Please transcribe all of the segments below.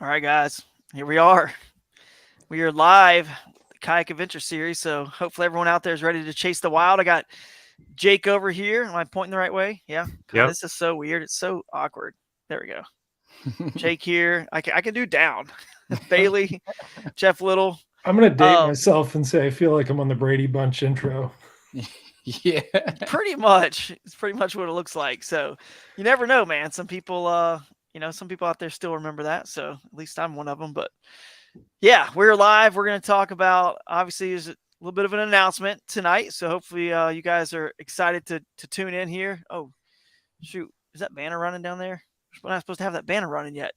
All right, guys, here we are. We are live, the Kayak Adventure Series. So hopefully everyone out there is ready to chase the wild. I got Jake over here. Am I pointing the right way? Yeah. God, Yep. this is so weird. It's so awkward. There we go. Jake here. I can do down. Bailey, Jeff Little. I'm gonna date Um, myself and say I feel like I'm on the Brady Bunch intro. Yeah. Pretty much. It's pretty much what it looks like. So you never know, man. Some people, some people out there still remember that. So at least I'm one of them. But yeah, we're live. We're going to talk about, obviously, there's a little bit of an announcement tonight. So hopefully you guys are excited to tune in here. Oh, shoot. Is that banner running down there? We're not supposed to have that banner running yet.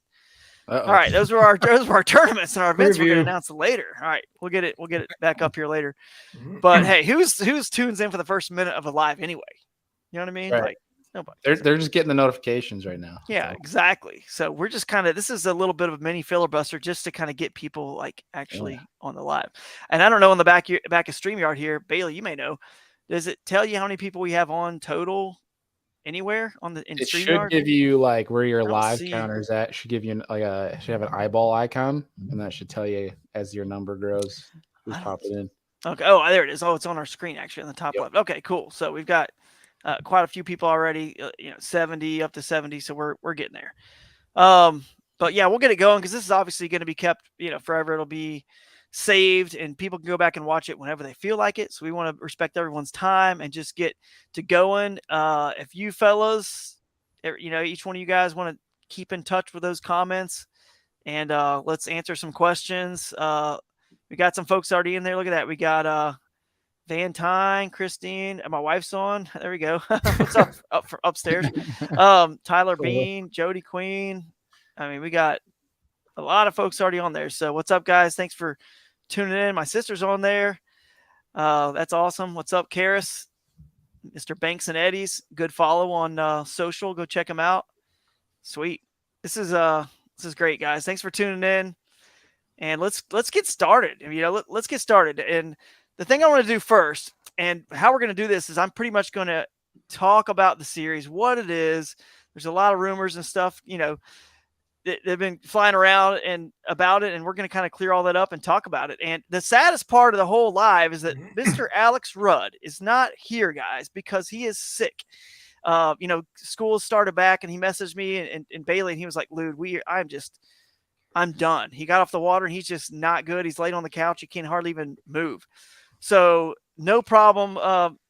Uh-oh. All right, those were our tournaments and our events. We're going Preview. to announce it later. All right, we'll get it back up here later. But hey, who's tunes in for the first minute of a live anyway? You know what I mean? Right. Like nobody. They're just getting the notifications right now. Yeah, So, exactly. So we're just kind of, this is a little bit of a mini filibuster just to kind of get people like actually on the live. And I don't know, on the back of StreamYard here, Bailey, you may know. Does it tell you how many people we have on total anywhere on the in it should StreamYard? give you like where your I don't live see- counter is at. It should give you should have an eyeball icon, and that should tell you as your number grows who's I don't popping in. Okay. Oh, there it is. Oh, it's on our screen actually on the top Yep. left. Okay, cool. So we've got quite a few people already. 70 up to 70. So we're getting there. But yeah, we'll get it going because this is obviously going to be kept, forever. It'll be saved and people can go back and watch it whenever they feel like it. So we want to respect everyone's time and just get to going. If you fellas, each one of you guys want to keep in touch with those comments and let's answer some questions. We got some folks already in there. Look at that. We got Van Tyne, Christine, and my wife's on. There we go. What's up upstairs? Tyler Bean, Jody Queen. I mean, we got a lot of folks already on there. So what's up, guys? Thanks for tuning in. My sister's on there. That's awesome. What's up, Karis? Mr. Banks and Eddie's. Good follow on social. Go check them out. Sweet. This is great, guys. Thanks for tuning in. And let's get started. Let's get started. And the thing I want to do first, and how we're going to do this, is I'm pretty much going to talk about the series, what it is. There's a lot of rumors and stuff, they've been flying around and about it, and we're going to kind of clear all that up and talk about it. And the saddest part of the whole live is that Mr. Alex Rudd is not here, guys, because he is sick. School started back, and he messaged me and Bailey, and he was like, "Lude, I'm done." He got off the water and he's just not good. He's laid on the couch. He can't hardly even move. So no problem.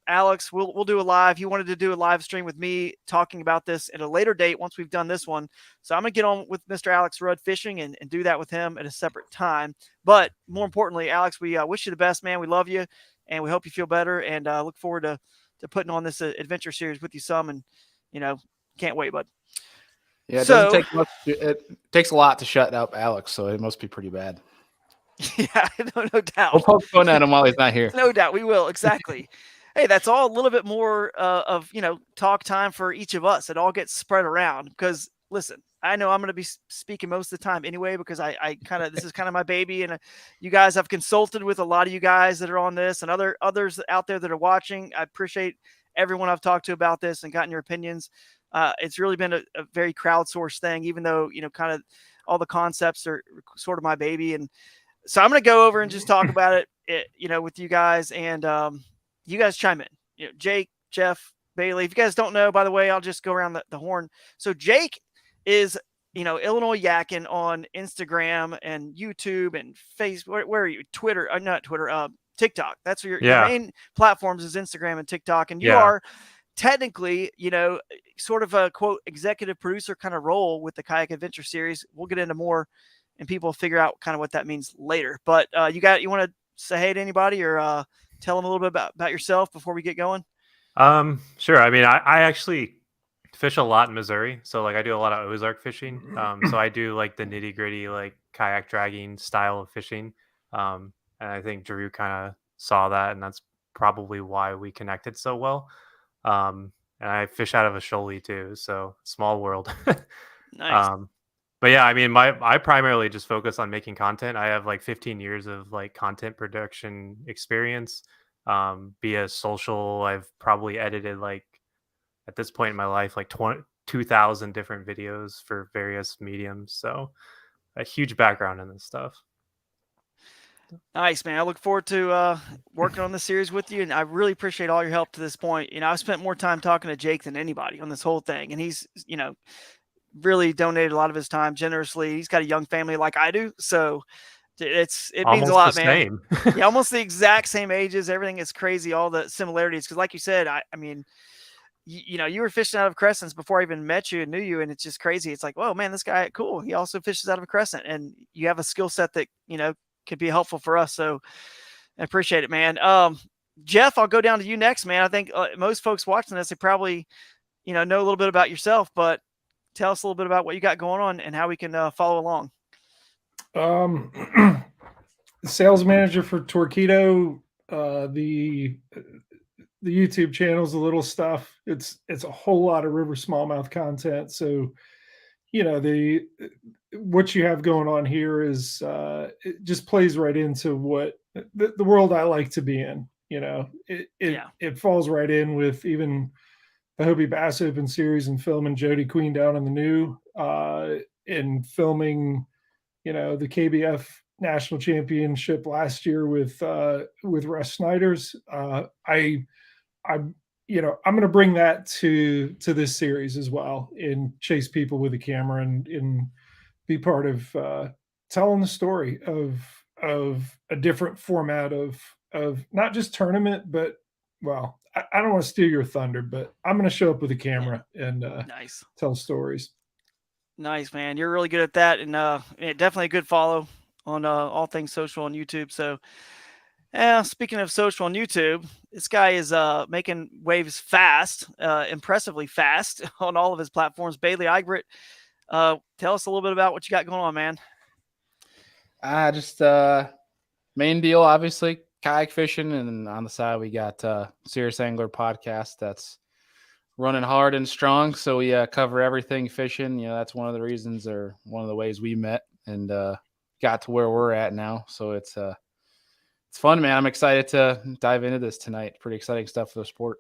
Alex, we'll do a live. He wanted to do a live stream with me talking about this at a later date once we've done this one. So I'm going to get on with Mr. Alex Rudd Fishing and do that with him at a separate time. But more importantly, Alex, we wish you the best, man. We love you and we hope you feel better and look forward to putting on this adventure series with you some. And, can't wait, bud. Yeah, it doesn't take much. It takes a lot to shut up Alex, so it must be pretty bad. Yeah, no doubt. We'll poke fun at him while he's not here. No doubt, we will. Exactly. Hey, that's all a little bit more of talk time for each of us. It all gets spread around because listen, I know I'm going to be speaking most of the time anyway because I kind of this is kind of my baby, and you guys have consulted with a lot of you guys that are on this and others out there that are watching. I appreciate everyone I've talked to about this and gotten your opinions. It's really been a very crowdsourced thing, even though, kind of all the concepts are sort of my baby. And so I'm going to go over and just talk about it, with you guys and you guys chime in, Jake, Jeff, Bailey. If you guys don't know, by the way, I'll just go around the horn. So Jake is, Illinois Yakin on Instagram and YouTube and Facebook. Where are you? Twitter, not Twitter, TikTok. That's your main platforms is Instagram and TikTok. And you are technically, sort of a quote executive producer kind of role with the Kayak Adventure Series. We'll get into more and people will figure out kind of what that means later. But you want to say hey to anybody or tell them a little bit about yourself before we get going? Sure. I mean, I actually fish a lot in Missouri. So like I do a lot of Ozark fishing. So I do like the nitty gritty, like kayak dragging style of fishing. And I think Drew kind of saw that, and that's probably why we connected so well. And I fish out of a shoalie too, so small world. Nice. But yeah, I mean, I primarily just focus on making content. I have like 15 years of like content production experience. Via social, I've probably edited like at this point in my life like 2,000 different videos for various mediums. So a huge background in this stuff. Nice, man. I look forward to working on this series with you, and I really appreciate all your help to this point. I've spent more time talking to Jake than anybody on this whole thing, and he's, really donated a lot of his time generously. He's got a young family like I do, so it means a Almost lot, the man. same. Yeah, almost the exact same ages. Everything is crazy. All the similarities, because like you said, I mean, you were fishing out of crescents before I even met you and knew you, and it's just crazy. It's like, whoa, man, this guy, cool. He also fishes out of a crescent, and you have a skill set that could be helpful for us. So I appreciate it, man. Jeff, I'll go down to you next, man. I think most folks watching this, they probably know a little bit about yourself, but tell us a little bit about what you got going on and how we can follow along. Sales manager for Torquedo. The YouTube channel's a little stuff. It's a whole lot of river smallmouth content. So, what you have going on here is it just plays right into what the world I like to be in. It falls right in with even the Hobie Bass Open Series and filming Jody Queen down in the new and filming, the KBF National Championship last year with Russ Snyder's. I'm going to bring that to this series as well and chase people with a camera and be part of telling the story of a different format of not just tournament, but I don't want to steal your thunder, but I'm going to show up with a camera and Nice. tell stories. Nice, man. You're really good at that, and definitely a good follow on all things social on YouTube. So, speaking of social on YouTube, this guy is making waves fast, impressively fast on all of his platforms. Bailey Egbert, tell us a little bit about what you got going on, man. Just main deal, obviously, kayak fishing, and on the side we got Serious Angler podcast that's running hard and strong. So we cover everything fishing. That's one of the reasons, or one of the ways we met and got to where we're at now. So it's fun, man. I'm excited to dive into this tonight. Pretty exciting stuff for the sport.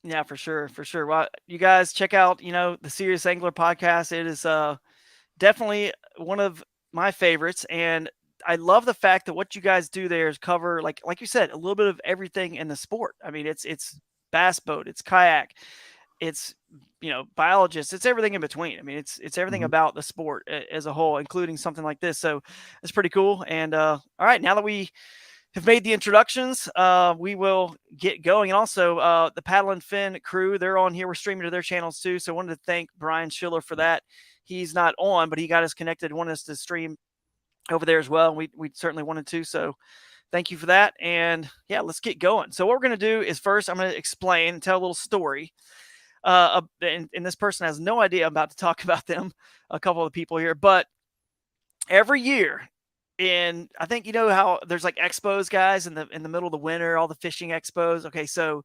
Yeah, for sure. For sure. Well, you guys check out, the Serious Angler podcast. It is definitely one of my favorites. And I love the fact that what you guys do there is cover, like you said, a little bit of everything in the sport. I mean, it's bass boat, it's kayak, it's, biologists, it's everything in between. I mean, it's everything about the sport as a whole, including something like this. So it's pretty cool. And all right, now that we have made the introductions, we will get going. And also the Paddle and Fin crew, they're on here. We're streaming to their channels too. So I wanted to thank Brian Schiller for that. He's not on, but he got us connected, wanted us to stream over there as well. And we certainly wanted to. So thank you for that. And yeah, let's get going. So what we're going to do is first, I'm going to explain and tell a little story. And this person has no idea I'm about to talk about them, a couple of the people here, but every year, and I think how there's like expos, guys, in the middle of the winter, all the fishing expos. Okay, so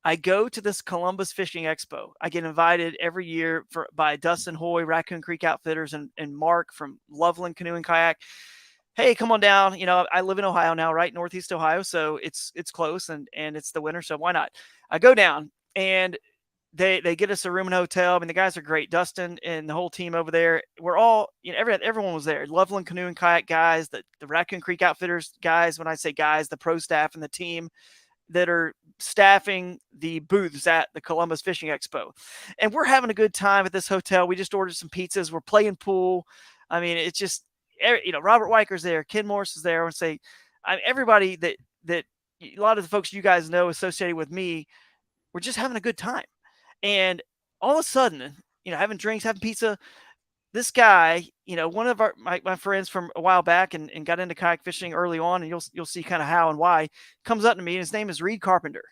I go to this Columbus Fishing Expo. I get invited every year by Dustin Hoy, Raccoon Creek Outfitters, and Mark from Loveland Canoe and Kayak. Hey, come on down. I live in Ohio now, right? Northeast Ohio. So it's close and it's the winter. So why not? I go down and they get us a room and hotel. I mean, the guys are great. Dustin and the whole team over there. We're all, everyone was there. Loveland Canoe and Kayak guys, the Raccoon Creek Outfitters guys. When I say guys, the pro staff and the team that are staffing the booths at the Columbus Fishing Expo. And we're having a good time at this hotel. We just ordered some pizzas. We're playing pool. I mean, it's just, Robert Weiker's there. Ken Morris is there. I want to say, everybody that a lot of the folks you guys know associated with me, we're just having a good time. And all of a sudden, having drinks, having pizza, this guy, one of my friends from a while back and got into kayak fishing early on, and you'll see kind of how and why, comes up to me, and his name is Reed Carpenter.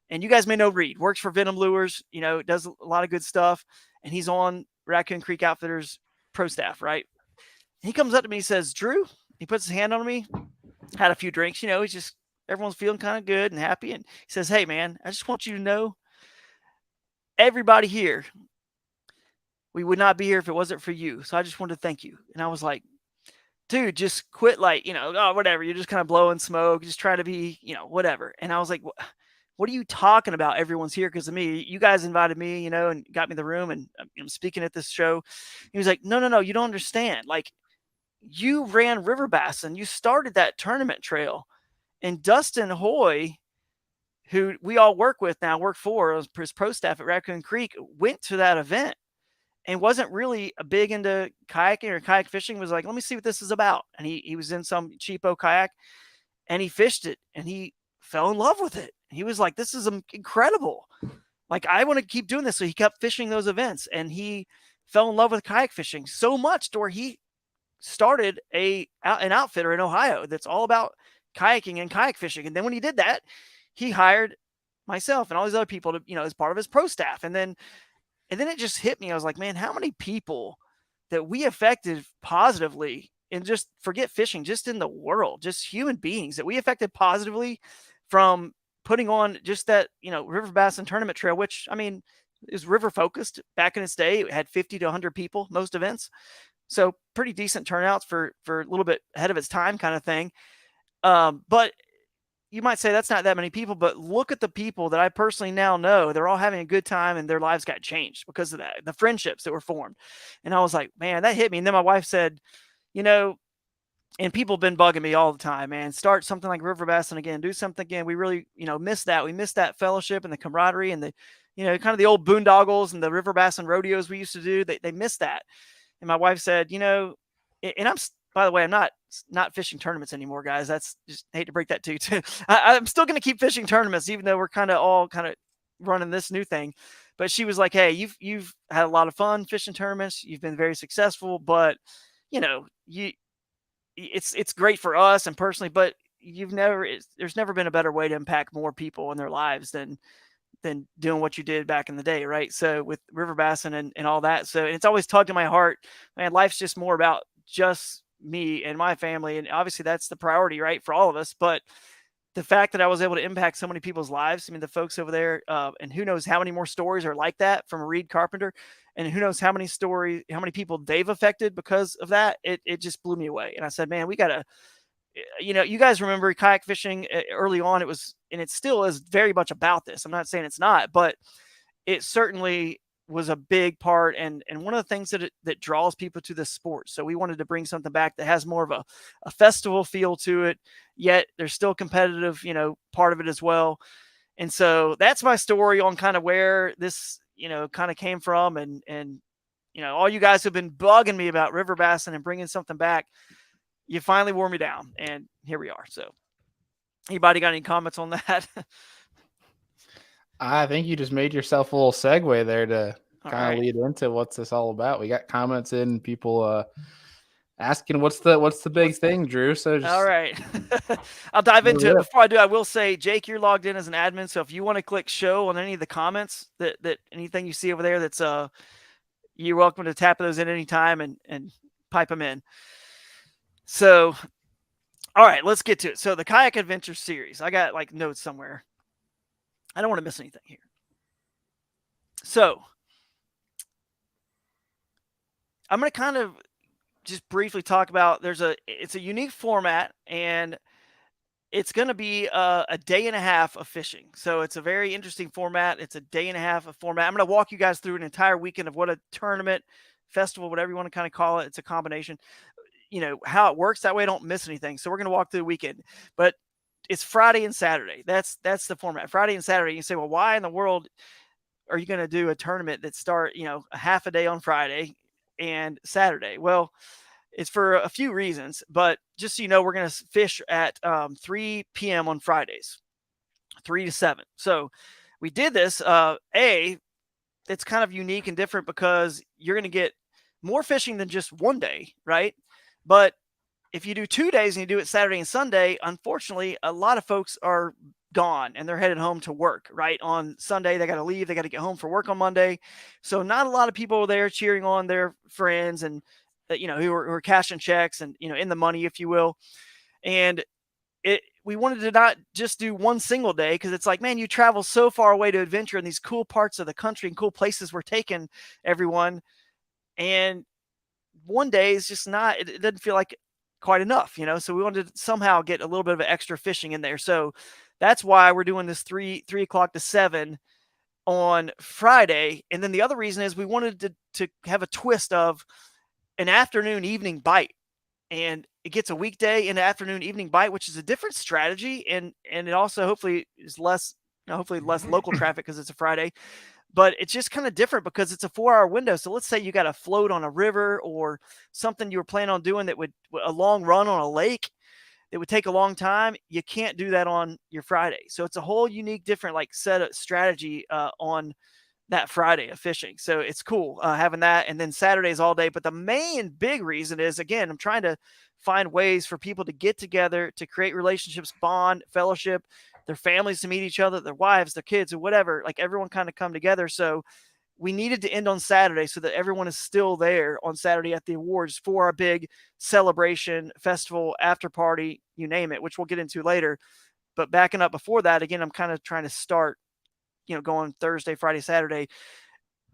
And you guys may know Reed, works for Venom Lures, does a lot of good stuff, and he's on Raccoon Creek Outfitters pro staff, right? And he comes up to me, he says, Drew, he puts his hand on me, had a few drinks, he's just, everyone's feeling kind of good and happy. And he says, hey, man, I just want you to know, everybody here, we would not be here if it wasn't for you. So I just wanted to thank you. And I was like, dude, just quit, whatever. You're just kind of blowing smoke, just trying to be, whatever. And I was like, what are you talking about? Everyone's here because of me. You guys invited me, and got me the room, and I'm speaking at this show. He was like, no, you don't understand. Like, you ran river bass and you started that tournament trail. And Dustin Hoy, who we all work for as pro staff at Raccoon Creek, went to that event and wasn't really big into kayaking or kayak fishing, was like, let me see what this is about. And he was in some cheapo kayak and he fished it and he fell in love with it. He was like, this is incredible. Like, I want to keep doing this. So he kept fishing those events and he fell in love with kayak fishing so much to where he started an outfitter in Ohio that's all about kayaking and kayak fishing. And then when he did that, he hired myself and all these other people to, as part of his pro staff. And then it just hit me. I was like, man, how many people that we affected positively, and just forget fishing, just in the world, just human beings that we affected positively from putting on just that, river bass and tournament trail, which, I mean, is river focused back in its day. It had 50 to 100 people, most events. So pretty decent turnouts for a little bit ahead of its time kind of thing. But you might say that's not that many people, but look at the people that I personally now know. They're all having a good time and their lives got changed because of that, the friendships that were formed. And I was like, man, that hit me. And then my wife said, and people have been bugging me all the time, man, start something like river bassing again, do something again. We really, miss that. We miss that fellowship and the camaraderie and the, kind of the old boondoggles and the river bass and rodeos we used to do. They miss that. And my wife said, and by the way, I'm not fishing tournaments anymore, guys. That's just, I hate to break that to you too. I'm still going to keep fishing tournaments, even though we're kind of running this new thing. But she was like, hey, you've had a lot of fun fishing tournaments. You've been very successful, but it's great for us and personally, but there's never been a better way to impact more people in their lives than doing what you did back in the day. Right. So with river bassing and all that. So it's always tugged in my heart, man, life's just more about just me and my family. And obviously that's the priority, right, for all of us. But the fact that I was able to impact so many people's lives, I mean, the folks over there, and who knows how many more stories are like that from Reed Carpenter, and who knows how many people they've affected because of that. It just blew me away. And I said, man, we got to, you guys remember kayak fishing early on. It was, and it still is very much about this. I'm not saying it's not, but it certainly was a big part and one of the things that draws people to this sport. So we wanted to bring something back that has more of a festival feel to it, yet there's still competitive, part of it as well. And so that's my story on kind of where this, kind of came from. And all you guys have been bugging me about river bassing and bringing something back. You finally wore me down and here we are. So anybody got any comments on that? I think you just made yourself a little segue there to kind of lead into what's this all about. We got comments in, people asking what's the big thing, Drew. So all right. I'll dive into it. Before I do, I will say, Jake, you're logged in as an admin. So if you want to click show on any of the comments that anything you see over there, that's you're welcome to tap those in anytime and pipe them in. So, all right, let's get to it. So the Kayak Adventure Series, I got like notes somewhere. I don't want to miss anything here. So I'm going to kind of just briefly talk about, it's a unique format and it's going to be a day and a half of fishing. So it's a very interesting format. It's a day and a half of format. I'm going to walk you guys through an entire weekend of what a tournament, festival, whatever you want to kind of call it. It's a combination, how it works. That way I don't miss anything. So we're going to walk through the weekend, but it's Friday and Saturday. That's the format. Friday and Saturday. You say, well, why in the world are you going to do a tournament that start, a half a day on Friday and Saturday? Well, it's for a few reasons, but just so you know, we're going to fish at 3 p.m. on Fridays, 3 to 7. So we did this. It's kind of unique and different because you're going to get more fishing than just one day, right? But if you do 2 days and you do it Saturday and Sunday, unfortunately, a lot of folks are gone and they're headed home to work, right? On Sunday, they got to leave. They got to get home for work on Monday. So not a lot of people are there cheering on their friends and, who are cashing checks and, in the money, if you will. And we wanted to not just do one single day because it's like, man, you travel so far away to adventure in these cool parts of the country and cool places we're taking everyone. And one day is just not, it doesn't feel like quite enough, so we wanted to somehow get a little bit of extra fishing in there. So that's why we're doing this 3 o'clock to 7 on Friday. And then the other reason is we wanted to have a twist of an afternoon evening bite. and it gets a weekday and afternoon evening bite, which is a different strategy, and it also hopefully is less, hopefully less local traffic because it's a Friday. But it's just kind of different because it's a 4-hour window. So let's say you got a float on a river or something you were planning on doing that would a long run on a lake. It would take a long time. You can't do that on your Friday. So it's a whole unique, different like set of strategy on that Friday of fishing. So it's cool having that. And then Saturdays all day. But the main big reason is, again, I'm trying to find ways for people to get together, to create relationships, bond, fellowship, their families to meet each other, their wives, their kids, or whatever. Like everyone kind of come together. So we needed to end on Saturday so that everyone is still there on Saturday at the awards for our big celebration, festival, after party, you name it, which we'll get into later. But backing up before that, again, I'm kind of trying to start, going Thursday, Friday, Saturday,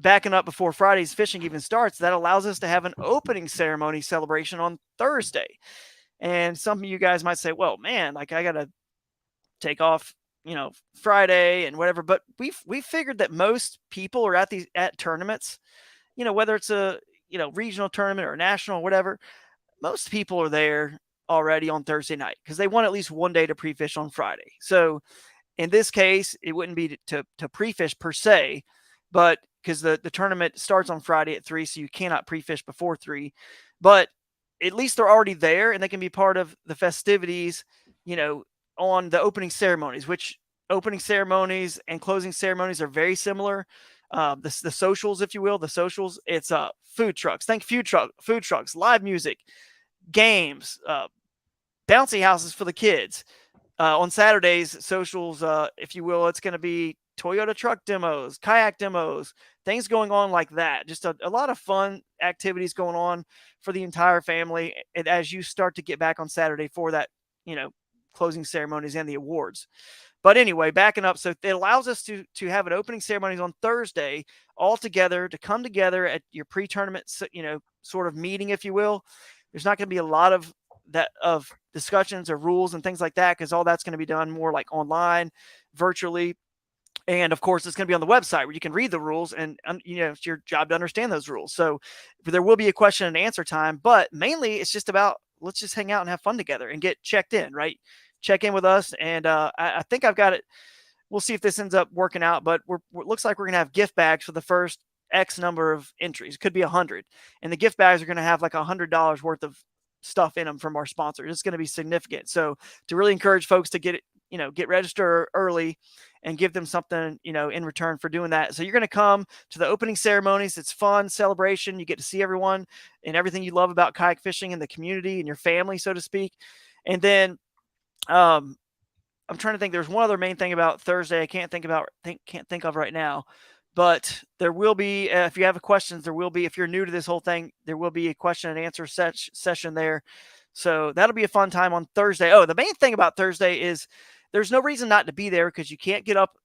backing up before Friday's fishing even starts. That allows us to have an opening ceremony celebration on Thursday. And some of you guys might say, well, man, like I got to take off, Friday and whatever. But we figured that most people are at tournaments, whether it's a, regional tournament or national or whatever, most people are there already on Thursday night because they want at least one day to pre-fish on Friday. So in this case, it wouldn't be to pre-fish per se, but because the tournament starts on Friday at 3, so you cannot pre-fish before 3. But at least they're already there and they can be part of the festivities, on the opening ceremonies, which opening ceremonies and closing ceremonies are very similar. The socials, if you will, it's food trucks. Think food trucks, live music, games, bouncy houses for the kids. On Saturdays, socials, if you will, it's going to be Toyota truck demos, kayak demos, things going on like that. Just a lot of fun activities going on for the entire family. And as you start to get back on Saturday for that, closing ceremonies and the awards. But anyway, backing up, so it allows us to have an opening ceremonies on Thursday all together, to come together at your pre-tournament, sort of meeting, if you will. There's not going to be a lot of discussions or rules and things like that, because all that's going to be done more like online, virtually. And of course, it's going to be on the website where you can read the rules, and it's your job to understand those rules. So there will be a question and answer time, but mainly it's just about, let's just hang out and have fun together and get checked in, right? Check in with us. And I think I've got it. We'll see if this ends up working out, but it looks like we're going to have gift bags for the first X number of entries. It could be 100. And the gift bags are going to have like $100 worth of stuff in them from our sponsors. It's going to be significant. So to really encourage folks to get registered early and give them something, in return for doing that. So you're going to come to the opening ceremonies. It's fun, celebration. You get to see everyone and everything you love about kayak fishing and the community and your family, so to speak. And then, I'm trying to think. There's one other main thing about Thursday I can't think of right now, but there will be, if you have questions, there will be, if you're new to this whole thing, there will be a question and answer session there. So that'll be a fun time on Thursday. Oh, the main thing about Thursday is there's no reason not to be there, because you can't get up,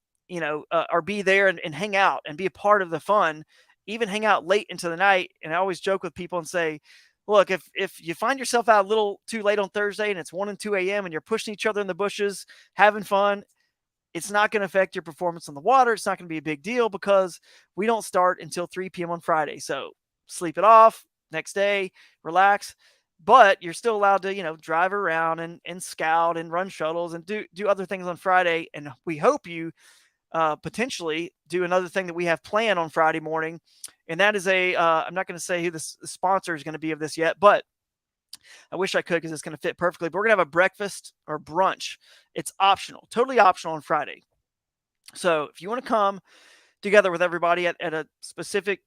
or be there and hang out and be a part of the fun, even hang out late into the night. And I always joke with people and say, look, if you find yourself out a little too late on Thursday and it's 1 and 2 a.m. and you're pushing each other in the bushes, having fun, it's not going to affect your performance on the water. It's not going to be a big deal because we don't start until 3 p.m. on Friday. So sleep it off, next day, relax. But you're still allowed to, drive around and scout and run shuttles and do other things on Friday. And we hope you potentially do another thing that we have planned on Friday morning. And that is I'm not going to say who the sponsor is going to be of this yet, but I wish I could, because it's going to fit perfectly. But we're going to have a breakfast or brunch. It's optional, totally optional on Friday. So if you want to come together with everybody at a specific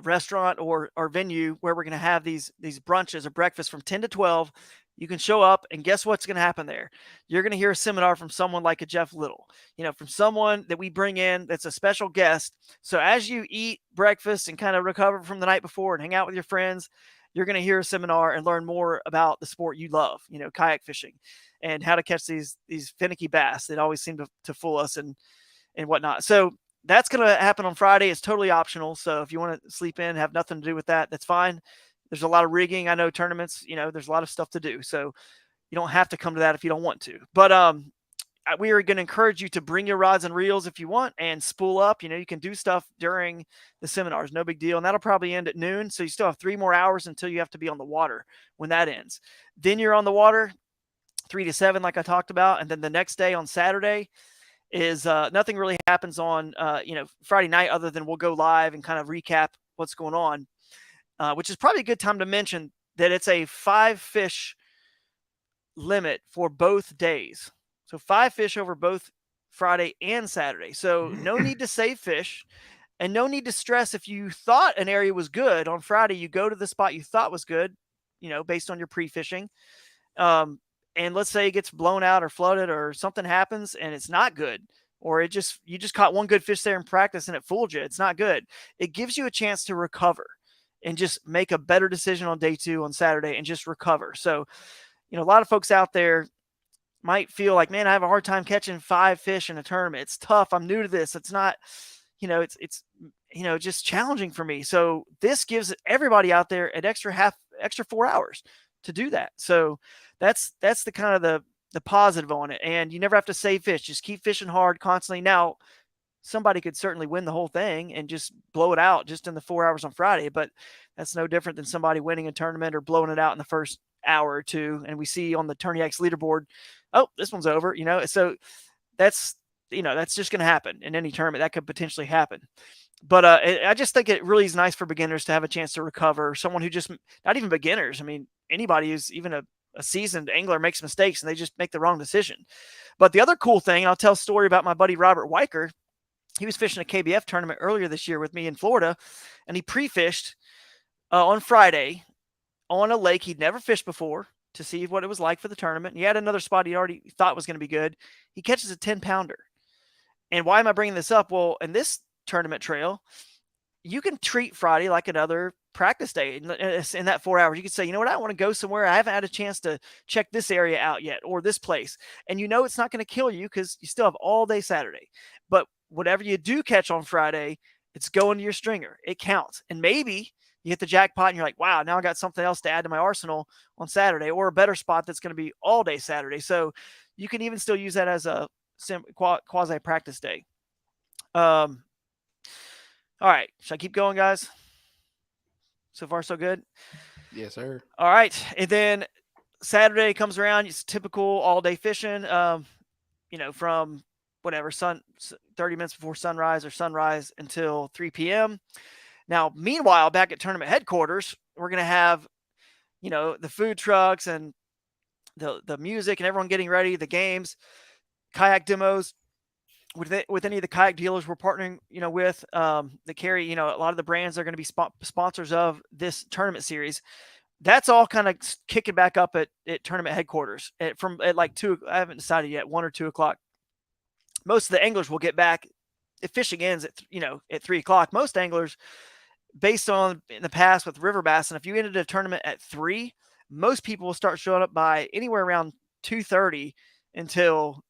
restaurant or venue where we're going to have these brunches or breakfasts from 10 to 12, you can show up, and guess what's going to happen there? You're going to hear a seminar from someone like a Jeff Little, from someone that we bring in that's a special guest. So as you eat breakfast and kind of recover from the night before and hang out with your friends, you're going to hear a seminar and learn more about the sport you love, kayak fishing, and how to catch these finicky bass that always seem to fool us and whatnot. So that's going to happen on Friday. It's totally optional. So if you want to sleep in, have nothing to do with that, that's fine. There's a lot of rigging. I know tournaments, there's a lot of stuff to do. So you don't have to come to that if you don't want to. But we are going to encourage you to bring your rods and reels if you want and spool up. You can do stuff during the seminars, no big deal. And that'll probably end at noon. So you still have 3 more hours until you have to be on the water when that ends. Then you're on the water 3 to 7, like I talked about. And then the next day on Saturday is nothing really happens on, Friday night other than we'll go live and kind of recap what's going on, which is probably a good time to mention that it's a 5 fish limit for both days. So 5 fish over both Friday and Saturday. So no need to save fish and no need to stress if you thought an area was good on Friday, you go to the spot you thought was good, based on your pre-fishing. And let's say it gets blown out or flooded or something happens and it's not good, or you just caught one good fish there in practice and it fooled you. It's not good. It gives you a chance to recover and just make a better decision on day 2 on Saturday and just recover. So, a lot of folks out there might feel like, man, I have a hard time catching 5 fish in a tournament. It's tough. I'm new to this. It's not, it's just challenging for me. So this gives everybody out there an extra 4 hours to do that. So that's the kind of the positive on it. And you never have to save fish. Just keep fishing hard constantly. Now, somebody could certainly win the whole thing and just blow it out just in the 4 hours on Friday, but that's no different than somebody winning a tournament or blowing it out in the first hour or 2. And we see on the Tourney-X leaderboard, oh, this one's over, so that's just going to happen in any tournament. That could potentially happen. But I just think it really is nice for beginners to have a chance to recover. Someone who just, not even beginners, I mean, anybody who's even a seasoned angler makes mistakes and they just make the wrong decision. But the other cool thing, and I'll tell a story about my buddy Robert Weicker. He was fishing a KBF tournament earlier this year with me in Florida, and he pre-fished on Friday on a lake he'd never fished before to see what it was like for the tournament. He had another spot he already thought was going to be good. He catches a 10-pounder. And why am I bringing this up? Well, in this tournament trail, you can treat Friday like another practice day in that 4 hours. You could say, you know what, I want to go somewhere. I haven't had a chance to check this area out yet or this place. And it's not going to kill you because you still have all day Saturday. But whatever you do catch on Friday, it's going to your stringer. It counts. And maybe you hit the jackpot and you're like, wow, now I got something else to add to my arsenal on Saturday, or a better spot that's going to be all day Saturday. So you can even still use that as a quasi practice day. All right. Should I keep going, guys? So far, so good? Yes, sir. All right. And then Saturday comes around. It's typical all-day fishing, from whatever, 30 minutes before sunrise or sunrise until 3 p.m. Now, meanwhile, back at tournament headquarters, we're going to have, the food trucks and the music and everyone getting ready, the games, kayak demos with any of the kayak dealers we're partnering, with, that carry, a lot of the brands that are going to be sponsors of this tournament series. That's all kind of kicking back up at tournament headquarters at like 2. I haven't decided yet, 1 or 2 o'clock. Most of the anglers will get back if fishing ends at 3 o'clock. Most anglers, based on in the past with river bass, and if you ended a tournament at 3, most people will start showing up by anywhere around 2:30 until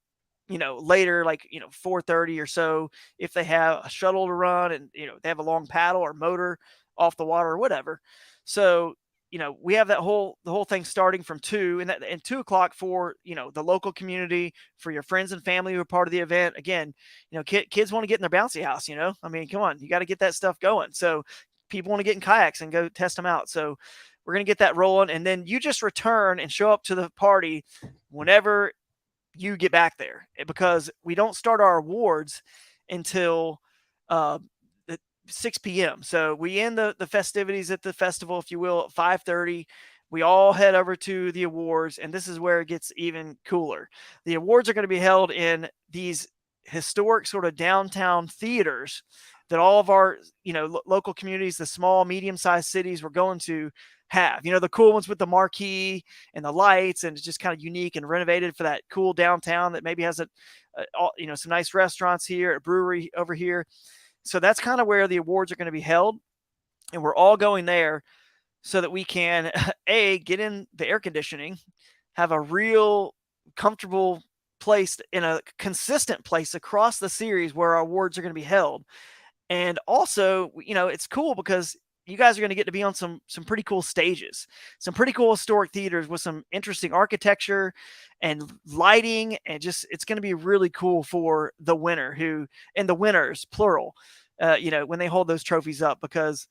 later, like 4:30 or so, if they have a shuttle to run and they have a long paddle or motor off the water or whatever. So we have the whole thing starting from 2, and 2 o'clock for the local community, for your friends and family who are part of the event. Again, kids want to get in their bouncy house. I mean, come on, you got to get that stuff going. So people want to get in kayaks and go test them out. So we're going to get that rolling, and then you just return and show up to the party whenever you get back there, because we don't start our awards until 6 p.m. So we end the festivities at the festival, if you will, at 5:30. We all head over to the awards, and this is where it gets even cooler. The awards are going to be held in these historic sort of downtown theaters that all of our, local communities, the small, medium-sized cities we're going to have. The cool ones with the marquee and the lights, and it's just kind of unique and renovated for that cool downtown that maybe has some nice restaurants here, a brewery over here. So that's kind of where the awards are going to be held. And we're all going there so that we can, get in the air conditioning, have a real comfortable place in a consistent place across the series where our awards are going to be held. And also, it's cool because you guys are going to get to be on some pretty cool stages, some pretty cool historic theaters with some interesting architecture and lighting, and just it's going to be really cool for the winner and the winners plural, when they hold those trophies up, because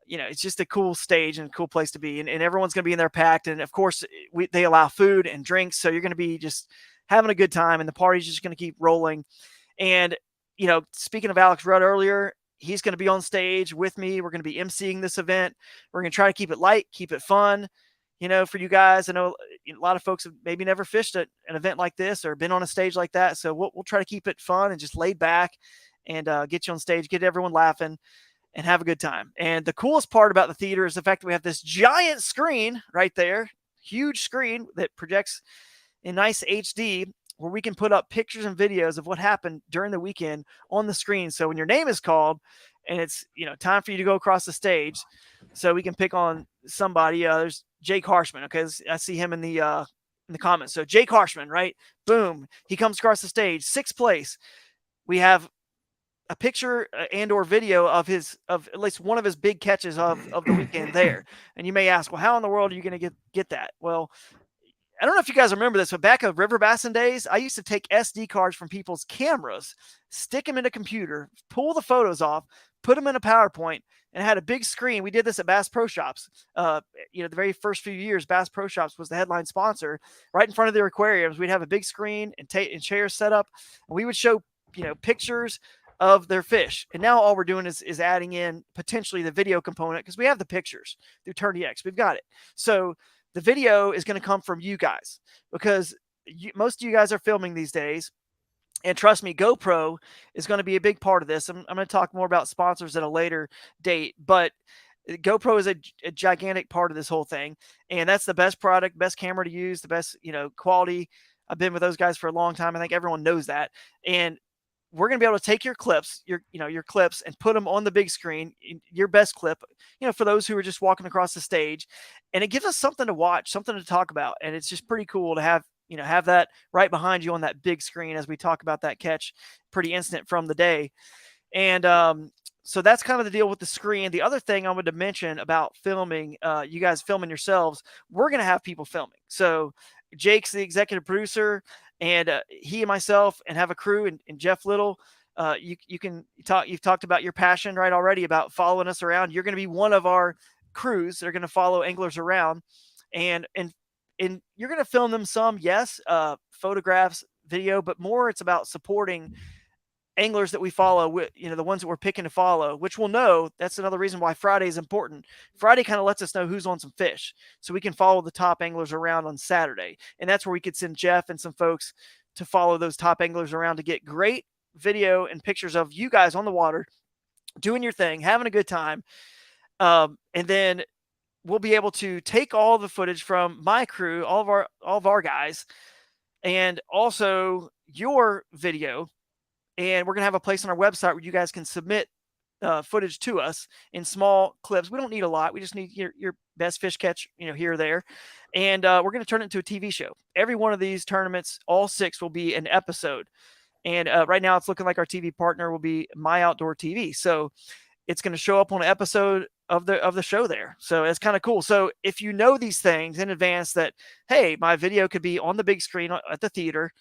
it's just a cool stage and a cool place to be, and everyone's going to be in there packed, and of course they allow food and drinks, so you're going to be just having a good time, and the party's just going to keep rolling. And speaking of Alex Rudd earlier, he's going to be on stage with me. We're going to be emceeing this event. We're going to try to keep it light, keep it fun, for you guys. I know a lot of folks have maybe never fished an event like this or been on a stage like that. So we'll try to keep it fun and just laid back, and get you on stage, get everyone laughing, and have a good time. And the coolest part about the theater is the fact that we have this giant screen right there, huge screen that projects in nice HD, where we can put up pictures and videos of what happened during the weekend on the screen. So when your name is called and it's time for you to go across the stage, so we can pick on somebody. There's Jake Harshman. Okay, I see him in the comments. So Jake Harshman, right? Boom, he comes across the stage, 6th place. We have a picture and or video of at least one of his big catches of the weekend there. And you may ask, well, how in the world are you going to get that? Well, I don't know if you guys remember this, but back in river bassin days, I used to take SD cards from people's cameras, stick them in a computer, pull the photos off, put them in a PowerPoint, and had a big screen. We did this at Bass Pro Shops. The very first few years, Bass Pro Shops was the headline sponsor. Right in front of their aquariums, we'd have a big screen and chairs set up, and we would show pictures of their fish. And now all we're doing is adding in potentially the video component, because we have the pictures through TurnDX. We've got it. So the video is going to come from you guys, because most of you guys are filming these days. And trust me, GoPro is going to be a big part of this. I'm going to talk more about sponsors at a later date, but GoPro is a gigantic part of this whole thing. And that's the best product, best camera to use, the best, quality. I've been with those guys for a long time. I think everyone knows that. And we're going to be able to take your clips, your clips, and put them on the big screen, your best clip, for those who are just walking across the stage. And it gives us something to watch, something to talk about. And it's just pretty cool to have that right behind you on that big screen as we talk about that catch, pretty instant from the day. And so that's kind of the deal with the screen. The other thing I wanted to mention about filming, you guys filming yourselves, we're going to have people filming. So Jake's the executive producer, and he and myself and have a crew, and Jeff Little. You've talked about your passion right already about following us around. You're going to be one of our crews that are going to follow anglers around, and you're going to film them some, yes, photographs, video, but more it's about supporting anglers that we follow, with the ones that we're picking to follow, which we'll know. That's another reason why Friday is important. Friday kind of lets us know who's on some fish, so we can follow the top anglers around on Saturday. And that's where we could send Jeff and some folks to follow those top anglers around to get great video and pictures of you guys on the water doing your thing, having a good time. And then we'll be able to take all the footage from my crew, all of our guys, and also your video. And we're going to have a place on our website where you guys can submit footage to us in small clips. We don't need a lot. We just need your best fish catch, here or there. And we're going to turn it into a TV show. Every one of these tournaments, all 6 will be an episode. And right now it's looking like our TV partner will be My Outdoor TV. So it's going to show up on an episode of the show there. So it's kind of cool. So if you know these things in advance, that, hey, my video could be on the big screen at the theater,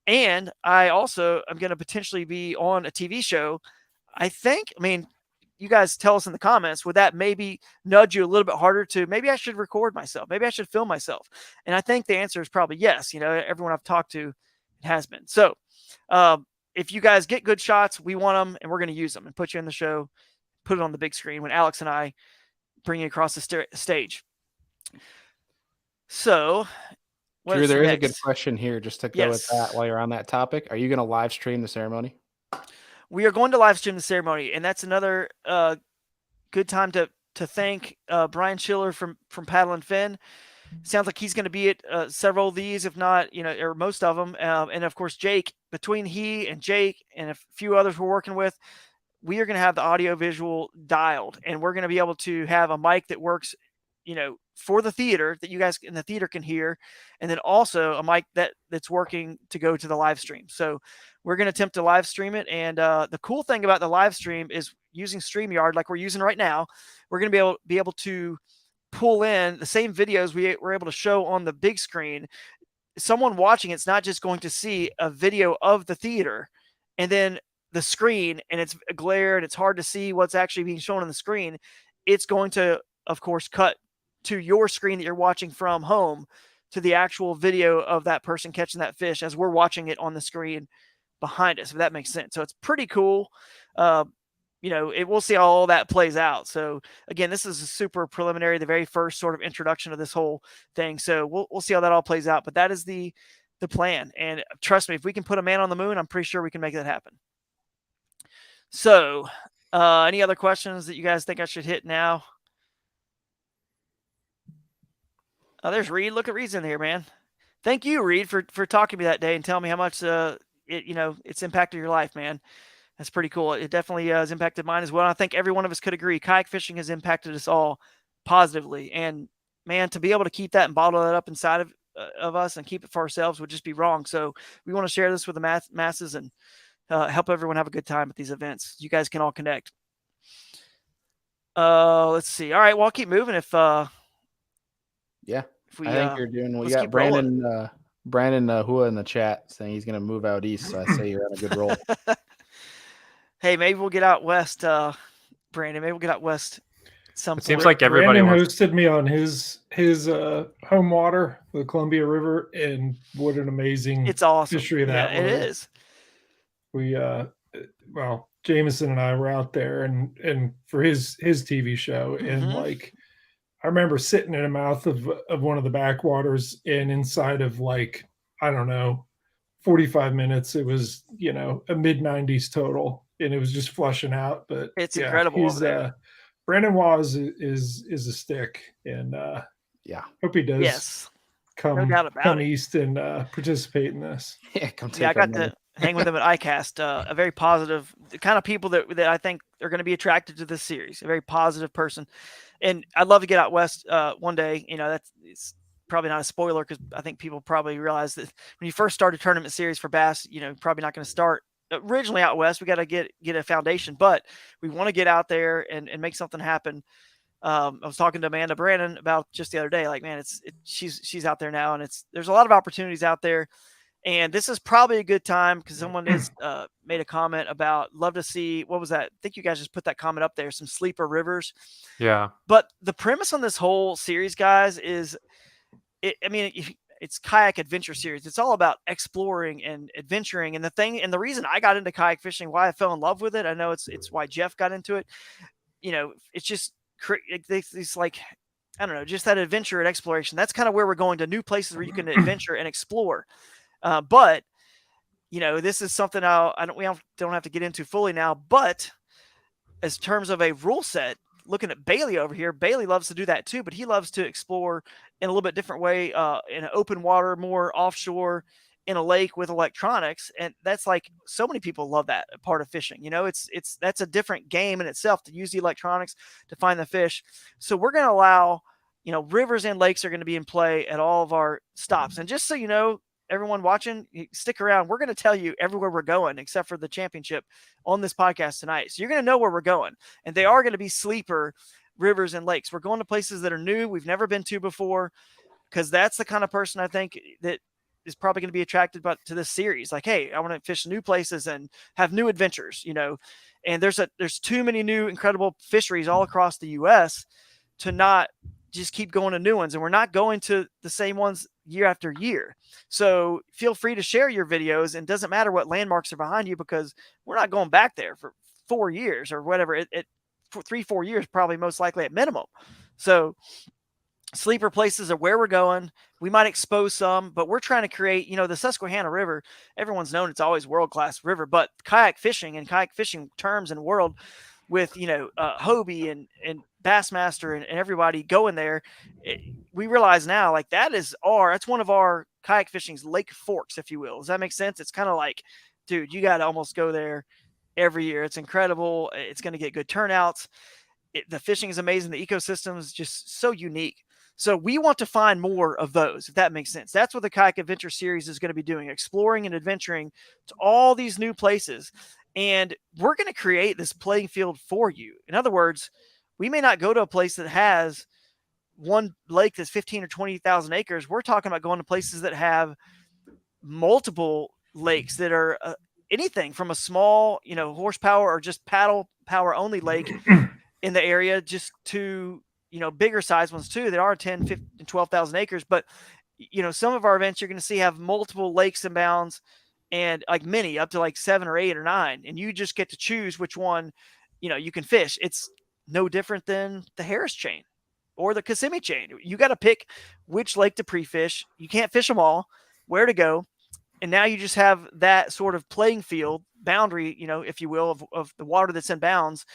and I also am going to potentially be on a TV show, you guys tell us in the comments, would that maybe nudge you a little bit harder to, maybe I should record myself, maybe I should film myself? And I think the answer is probably yes. Everyone I've talked to, it has been. So if you guys get good shots, we want them, and we're going to use them and put you in the show, put it on the big screen when Alex and I bring you across the stage. So Drew, there is a good question here, just to go with that while you're on that topic. Are you going to live stream the ceremony? We are going to live stream the ceremony, and that's another good time to thank Brian Schiller from Paddle and Fin. Sounds like he's going to be at several of these, if not, or most of them. And of course, Jake, between he and Jake and a few others we're working with, we are going to have the audio visual dialed, and we're going to be able to have a mic that works, for the theater, that you guys in the theater can hear, and then also a mic that's working to go to the live stream. So we're going to attempt to live stream it. And the cool thing about the live stream is using StreamYard like we're using right now, we're going to be able to pull in the same videos we were able to show on the big screen. Someone watching it's not just going to see a video of the theater and then the screen, and it's a glare and it's hard to see what's actually being shown on the screen. It's going to, of course, cut to your screen that you're watching from home to the actual video of that person catching that fish as we're watching it on the screen behind us, if that makes sense. So it's pretty cool. We'll see how all that plays out. So again, this is a super preliminary, the very first sort of introduction of this whole thing. So we'll see how that all plays out. But that is the plan. And trust me, if we can put a man on the moon, I'm pretty sure we can make that happen. So, any other questions that you guys think I should hit now? Oh, there's Reed. Look at Reed's in here, man. Thank you, Reed, for talking to me that day and telling me how much it's impacted your life, man. That's pretty cool. It definitely has impacted mine as well. I think every one of us could agree. Kayak fishing has impacted us all positively. And man, to be able to keep that and bottle that up inside of us and keep it for ourselves would just be wrong. So we want to share this with the masses and help everyone have a good time at these events. You guys can all connect. Let's see. All right, well, I'll keep moving if yeah. If we, I think you're doing well. You let's got Brandon Hua in the chat saying he's going to move out east. So I say you're on a good roll. Hey, maybe we'll get out west, Brandon. Maybe we'll get out west. It seems like everybody hosted me on his home water, the Columbia River, and what an amazing it's awesome fishery that was. It is. We Jameson and I were out there and for his TV show, and like I remember sitting in the mouth of one of the backwaters, and inside of like, I don't know, 45 minutes, it was, a mid-90s total, and it was just flushing out. But it's incredible. He's Brandon Waz is a stick, and hope he does come east and participate in this. Yeah, come take I got to hang with them at ICAST. A very positive, the kind of people that I think are going to be attracted to this series. A very positive person, and I'd love to get out west one day. It's probably not a spoiler because I think people probably realize that when you first start a tournament series for bass, probably not going to start originally out west. We got to get a foundation, but we want to get out there and make something happen. I was talking to Amanda Brandon about just the other day, like, man, she's out there now, and there's a lot of opportunities out there. And this is probably a good time because someone has made a comment about love to see, what was that? I think you guys just put that comment up there, some sleeper rivers. Yeah. But the premise on this whole series, guys, is it's Kayak Adventure Series. It's all about exploring and adventuring. And the reason I got into kayak fishing, why I fell in love with it, I know it's why Jeff got into it. It's just it's like, I don't know, just that adventure and exploration. That's kind of where we're going, to new places where you can adventure and explore. But this is something we don't have to get into fully now. But as terms of a rule set, looking at Bailey over here, Bailey loves to do that too, but he loves to explore in a little bit different way, in open water, more offshore, in a lake with electronics. And that's like, so many people love that part of fishing. That's a different game in itself, to use the electronics to find the fish. So we're going to allow, rivers and lakes are going to be in play at all of our stops. And just so everyone watching, stick around. We're going to tell you everywhere we're going, except for the championship, on this podcast tonight. So you're going to know where we're going. And they are going to be sleeper rivers and lakes. We're going to places that are new, we've never been to before, because that's the kind of person I think that is probably going to be attracted to this series. Like, hey, I want to fish new places and have new adventures, and there's too many new incredible fisheries all across the U.S. to not just keep going to new ones. And we're not going to the same ones year after year. So feel free to share your videos, and it doesn't matter what landmarks are behind you, because we're not going back there for 4 years or whatever. For 3-4 years, probably most likely at minimum. So sleeper places are where we're going. We might expose some, but we're trying to create, the Susquehanna River. Everyone's known it's always world-class river, but kayak fishing terms and world, with, Hobie and Bassmaster and everybody going there, we realize now, like, that's one of our kayak fishing's lake forks, if you will. Does that make sense? It's kind of like, dude, you got to almost go there every year. It's incredible. It's going to get good turnouts. The fishing is amazing. The ecosystem is just so unique. So we want to find more of those, if that makes sense. That's what the Kayak Adventure Series is going to be doing, exploring and adventuring to all these new places. And we're going to create this playing field for you. In other words, we may not go to a place that has one lake that's 15 or 20,000 acres. We're talking about going to places that have multiple lakes that are anything from a small, horsepower or just paddle power only lake in the area, just to, bigger size ones too that are 10, 15, 12,000 acres. But, some of our events you're going to see have multiple lakes and bounds, and like many up to like 7 or 8 or 9. And you just get to choose which one, you can fish. It's no different than the Harris chain or the Kissimmee chain. You got to pick which lake to pre-fish. You can't fish them all, where to go. And now you just have that sort of playing field boundary, if you will, of the water that's in bounds,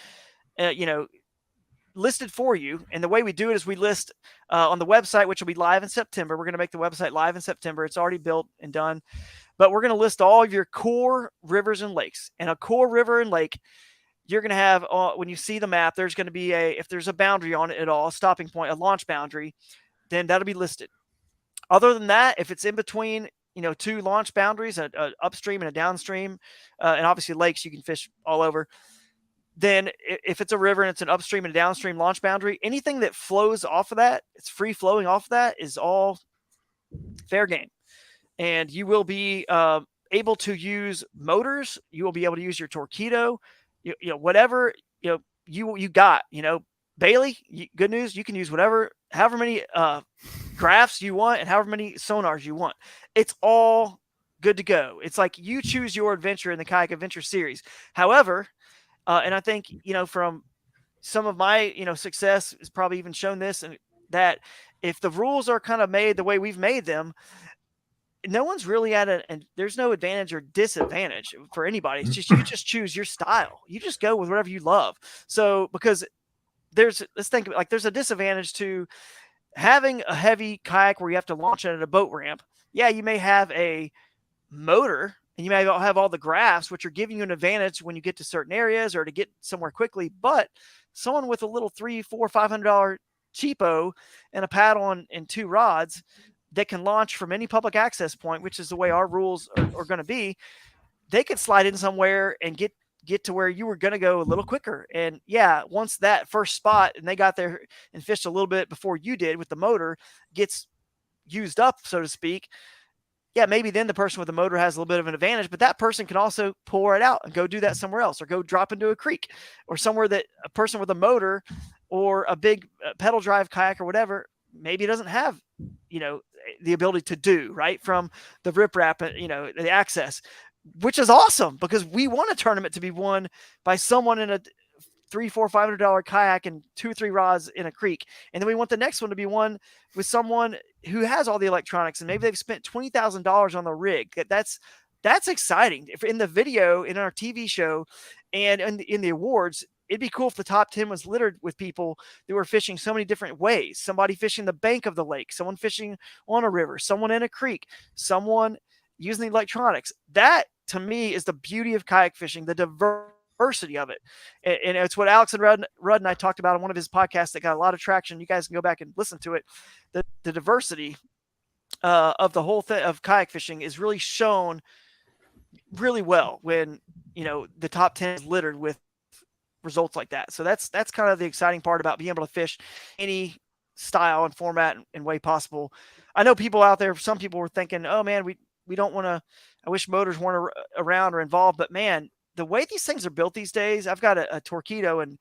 listed for you. And the way we do it is we list on the website, which will be live in September. We're going to make the website live in September. It's already built and done, but we're going to list all of your core rivers and lakes. And a core river and lake, you're going to have, when you see the map, there's going to be if there's a boundary on it at all, a stopping point, a launch boundary, then that'll be listed. Other than that, if it's in between, two launch boundaries, a upstream and a downstream, and obviously lakes, you can fish all over. Then if it's a river and it's an upstream and a downstream launch boundary, anything that flows off of that, it's free flowing off of that, is all fair game. And you will be able to use motors. You will be able to use your Torqeedo, whatever, you got, Bailey, good news. You can use however many graphs you want and however many sonars you want. It's all good to go. It's like you choose your adventure in the Kayak Adventure Series. However, and I think, from some of my, success has probably even shown this, and that if the rules are kind of made the way we've made them, no one's really and there's no advantage or disadvantage for anybody. It's just, you just choose your style. You just go with whatever you love. So, because let's think like there's a disadvantage to having a heavy kayak where you have to launch it at a boat ramp. Yeah, you may have a motor and you may have all the graphs, which are giving you an advantage when you get to certain areas or to get somewhere quickly. But someone with a little $300, $400, $500 cheapo and a paddle and 2 rods that can launch from any public access point, which is the way our rules are going to be, they could slide in somewhere and get to where you were going to go a little quicker. And yeah, once that first spot and they got there and fished a little bit before you did with the motor gets used up, so to speak, yeah, maybe then the person with the motor has a little bit of an advantage, but that person can also pull it out and go do that somewhere else, or go drop into a creek or somewhere that a person with a motor or a big pedal drive kayak or whatever maybe doesn't have, the ability to do, right, from the riprap, the access, which is awesome because we want a tournament to be won by someone in a $300, $400, $500 kayak and 2 or 3 rods in a creek. And then we want the next one to be won with someone who has all the electronics and maybe they've spent $20,000 on the rig. That's exciting. If in the video, in our TV show, and in the awards, it'd be cool if the top 10 was littered with people that were fishing so many different ways. Somebody fishing the bank of the lake, someone fishing on a river, someone in a creek, someone using the electronics. That, to me, is the beauty of kayak fishing, the diversity of it. And it's what Alex and Rudd and I talked about on one of his podcasts that got a lot of traction. You guys can go back and listen to it. The diversity of the whole thing of kayak fishing is really shown really well when, the top 10 is littered with results like that. So that's kind of the exciting part about being able to fish any style and format and way possible. I know people out there, some people were thinking, oh man, we don't want to, I wish motors weren't around or involved, but man, the way these things are built these days, I've got a Torqeedo, and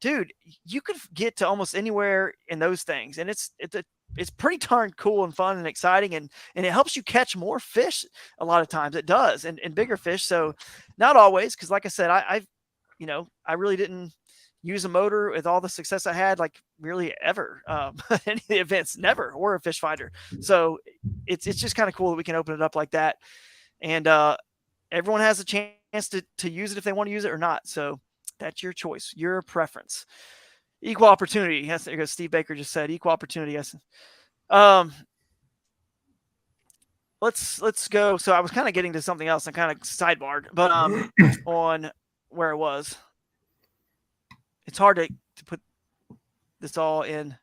dude, you could get to almost anywhere in those things. And it's pretty darn cool and fun and exciting. And it helps you catch more fish. A lot of times it does, and bigger fish. So not always, because like I said, I really didn't use a motor with all the success I had, like really ever, any of the events, never, or a fish finder. So it's just kind of cool that we can open it up like that. And everyone has a chance to use it if they want to use it or not. So that's your choice, your preference. Equal opportunity. Yes, there goes Steve Baker just said equal opportunity. Yes. Let's go. So I was kind of getting to something else and kind of sidebarred, but on where it was. It's hard to put this all in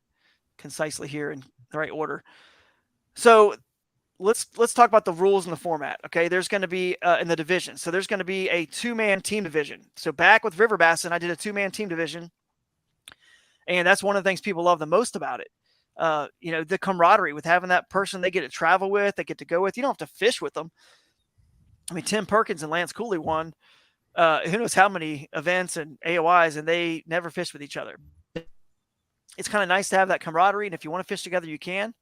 concisely here in the right order. So let's talk about the rules and the format. Okay, there's going to be in the division. So there's going to be a 2-man team division. So back with River Bassin, I did a 2-man team division, and that's one of the things people love the most about it. The camaraderie with having that person they get to travel with, they get to go with. You don't have to fish with them. I mean, Tim Perkins and Lance Cooley won who knows how many events and AOIs, and they never fished with each other. It's kind of nice to have that camaraderie, and if you want to fish together, you can.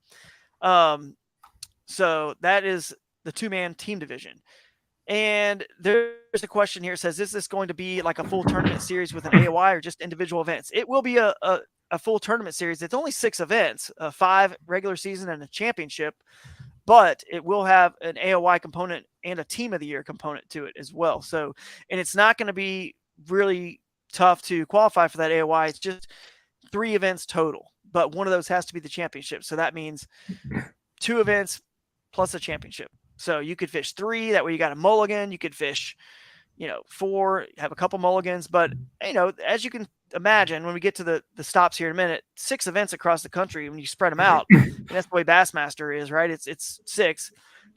So that is the 2-man team division. And there's a question here. It says, is this going to be like a full tournament series with an AOI or just individual events? It will be a full tournament series. It's only 6 events, 5 regular season and a championship, but it will have an AOI component and a team of the year component to it as well. So, and it's not going to be really tough to qualify for that AOI. It's just 3 events total, but one of those has to be the championship. So that means 2 events plus a championship. So you could fish 3. That way you got a mulligan. You could fish, 4, have a couple mulligans. But, as you can imagine, when we get to the stops here in a minute, 6 events across the country, when you spread them out, and that's the way Bassmaster is, right? It's 6,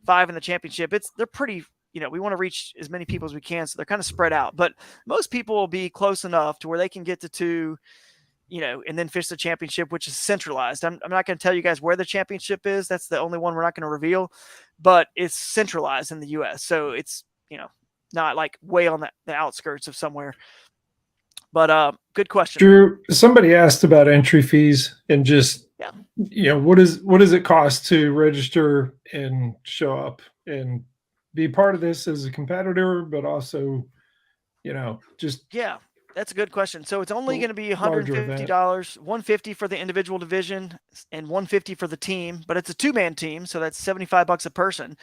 5 in the championship. They're pretty, we want to reach as many people as we can. So they're kind of spread out. But most people will be close enough to where they can get to 2, and then fish the championship, which is centralized. I'm not going to tell you guys where the championship is. That's the only one we're not going to reveal, but it's centralized in the U.S. So it's, not like way on the outskirts of somewhere. But good question. Drew, somebody asked about entry fees and just, what does it cost to register and show up and be part of this as a competitor, but also, just. Yeah. That's a good question. So it's only going to be $150, $150 for the individual division and $150 for the team, but it's a 2-man team. So that's $75 a person.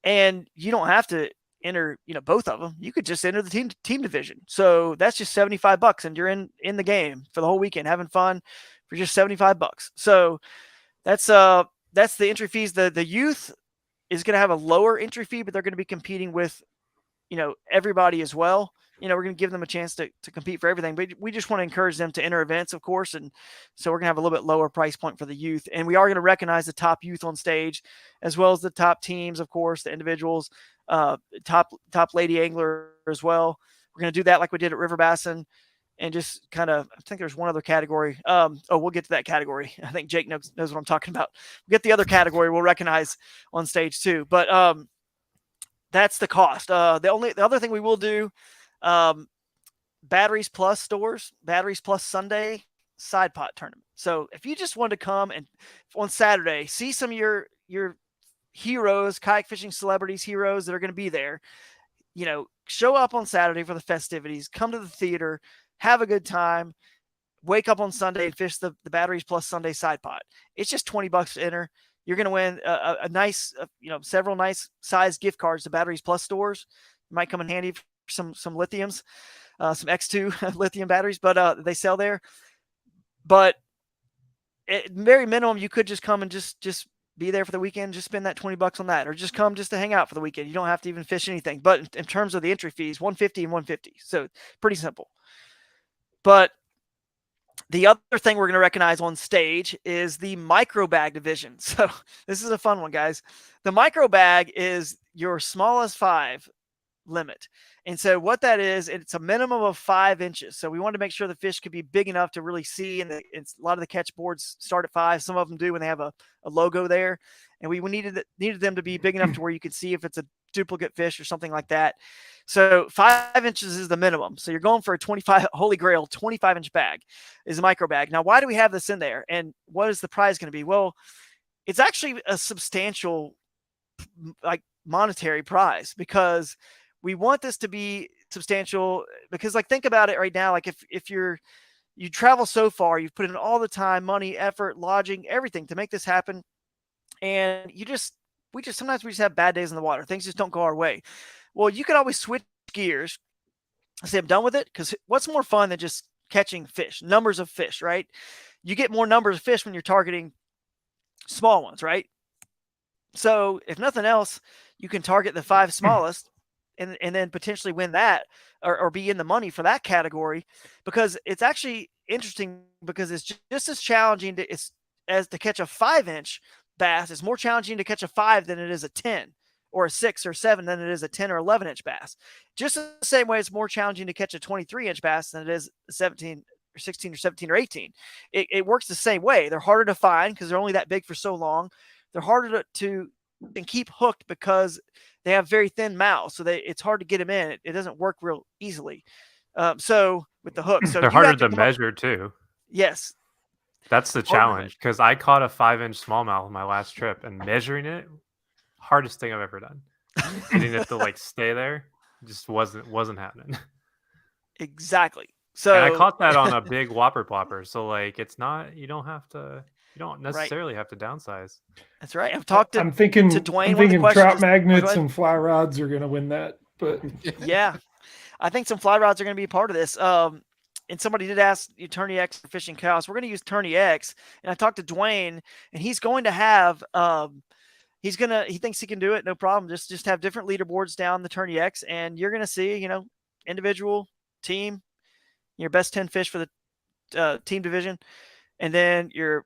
And you don't have to enter, both of them. You could just enter the team division. So that's just $75 and you're in the game for the whole weekend, having fun for just $75. So that's the entry fees. The youth is going to have a lower entry fee, but they're going to be competing with, everybody as well. We're going to give them a chance to compete for everything, but we just want to encourage them to enter events, of course. And so we're going to have a little bit lower price point for the youth. And we are going to recognize the top youth on stage, as well as the top teams, of course, the individuals, top lady angler as well. We're going to do that like we did at River Bassin and just kind of, I think there's one other category. We'll get to that category. I think Jake knows what I'm talking about. We'll get the other category we'll recognize on stage too. But that's the cost. The other thing we will do, Batteries Plus stores, Batteries Plus Sunday side pot tournament. So if you just want to come and on Saturday see some of your heroes, kayak fishing celebrities, heroes that are going to be there, show up on Saturday for the festivities, come to the theater, have a good time, wake up on Sunday and fish the Batteries Plus Sunday side pot. It's just $20 to enter. You're going to win a nice, several nice size gift cards to Batteries Plus stores. It might come in handy for some lithiums, some X2 lithium batteries, but they sell there. But at very minimum, you could just come and just be there for the weekend, just spend that $20 on that, or just come just to hang out for the weekend. You don't have to even fish anything. But in terms of the entry fees, $150 and $150. So pretty simple. But the other thing we're going to recognize on stage is the micro bag division. So this is a fun one, guys. The micro bag is your smallest 5 limit. And so what that is, it's a minimum of 5 inches. So we want to make sure the fish could be big enough to really see. And a lot of the catch boards start at 5. Some of them do when they have a logo there. And we needed them to be big enough to where you could see if it's a duplicate fish or something like that. So 5 inches is the minimum. So you're going for a 25 Holy Grail 25-inch bag is a micro bag. Now, why do we have this in there? And what is the prize going to be? Well, it's actually a substantial monetary prize because we want this to be substantial because think about it right now. If you travel so far, you've put in all the time, money, effort, lodging, everything to make this happen. And sometimes we just have bad days in the water. Things just don't go our way. Well, you can always switch gears. Say I'm done with it because what's more fun than just catching fish, numbers of fish, right? You get more numbers of fish when you're targeting small ones, right? So if nothing else, you can target the 5 smallest and then potentially win that or be in the money for that category because it's actually interesting because it's just as challenging as to catch a 5-inch bass. It's more challenging to catch a 5 than it is a 10 or a 6 or 7 than it is a 10 or 11-inch bass. Just the same way it's more challenging to catch a 23-inch bass than it is a 17 or 16 or 17 or 18. It works the same way. They're harder to find because they're only that big for so long. They're harder to and keep hooked because they have very thin mouths, so it's hard to get them in. It doesn't work real easily. So with the hook, so they're harder to measure too. Yes, that's the challenge, because I caught a 5-inch smallmouth on my last trip, and measuring it, hardest thing I've ever done. Getting it to like stay there just wasn't happening. Exactly. So and I caught that on a big whopper plopper. So like it's not you don't necessarily have to downsize. That's right. I'm thinking Dwayne. I'm thinking trout magnets and fly rods are going to win that. But yeah, I think some fly rods are going to be a part of this. And somebody did ask you Tourney X for fishing cows. We're going to use Tourney X, and I talked to Dwayne, and he's going to have he thinks he can do it, no problem. Just have different leaderboards down the Tourney X, and you're going to see, individual, team, your best 10 fish for the team division, and then your,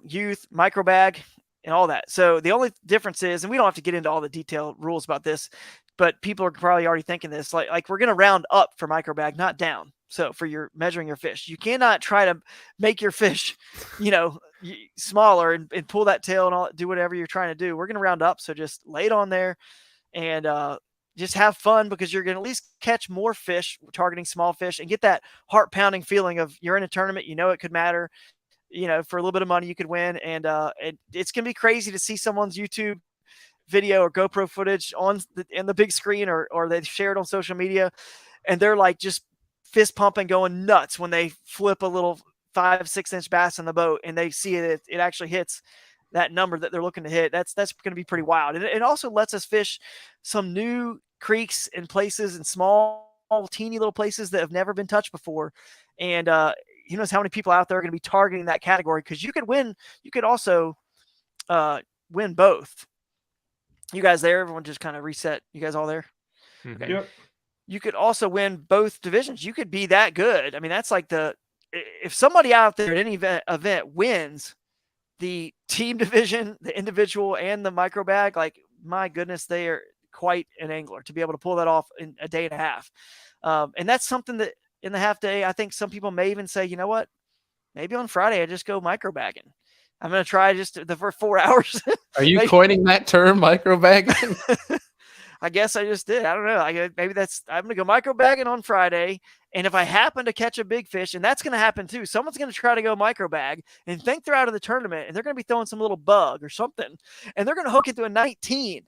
youth, micro bag, and all that. So the only difference is, and we don't have to get into all the detailed rules about this, but people are probably already thinking this, like we're going to round up for micro bag, not down. So for your measuring your fish, you cannot try to make your fish, smaller and pull that tail and all, do whatever you're trying to do. We're going to round up. So just lay it on there and just have fun, because you're going to at least catch more fish targeting small fish and get that heart pounding feeling of you're in a tournament, it could matter, for a little bit of money you could win. And it's going to be crazy to see someone's YouTube video or GoPro footage in the big screen, or they share it on social media, and they're like just fist pumping, going nuts when they flip a little 5-6-inch bass in the boat and they see it actually hits that number that they're looking to hit. That's going to be pretty wild. And it also lets us fish some new creeks and places and small, teeny little places that have never been touched before. And who knows how many people out there are going to be targeting that category, because you could also win both. You guys there? Everyone just kind of reset. You guys all there? Okay. Yep. You could also win both divisions. You could be that good. I mean, that's like if somebody out there at any event wins the team division, the individual, and the micro bag, like, my goodness, they are quite an angler to be able to pull that off in a day and a half. And that's something that in the half day, I think some people may even say, you know what, maybe on Friday I just go micro bagging. I'm going to try just for 4 hours. Are you coining that term, micro bagging? I guess I just did. I don't know. I'm going to go micro bagging on Friday. And if I happen to catch a big fish, and that's going to happen too, someone's going to try to go micro bag and think they're out of the tournament, and they're going to be throwing some little bug or something, and they're going to hook it to a 19.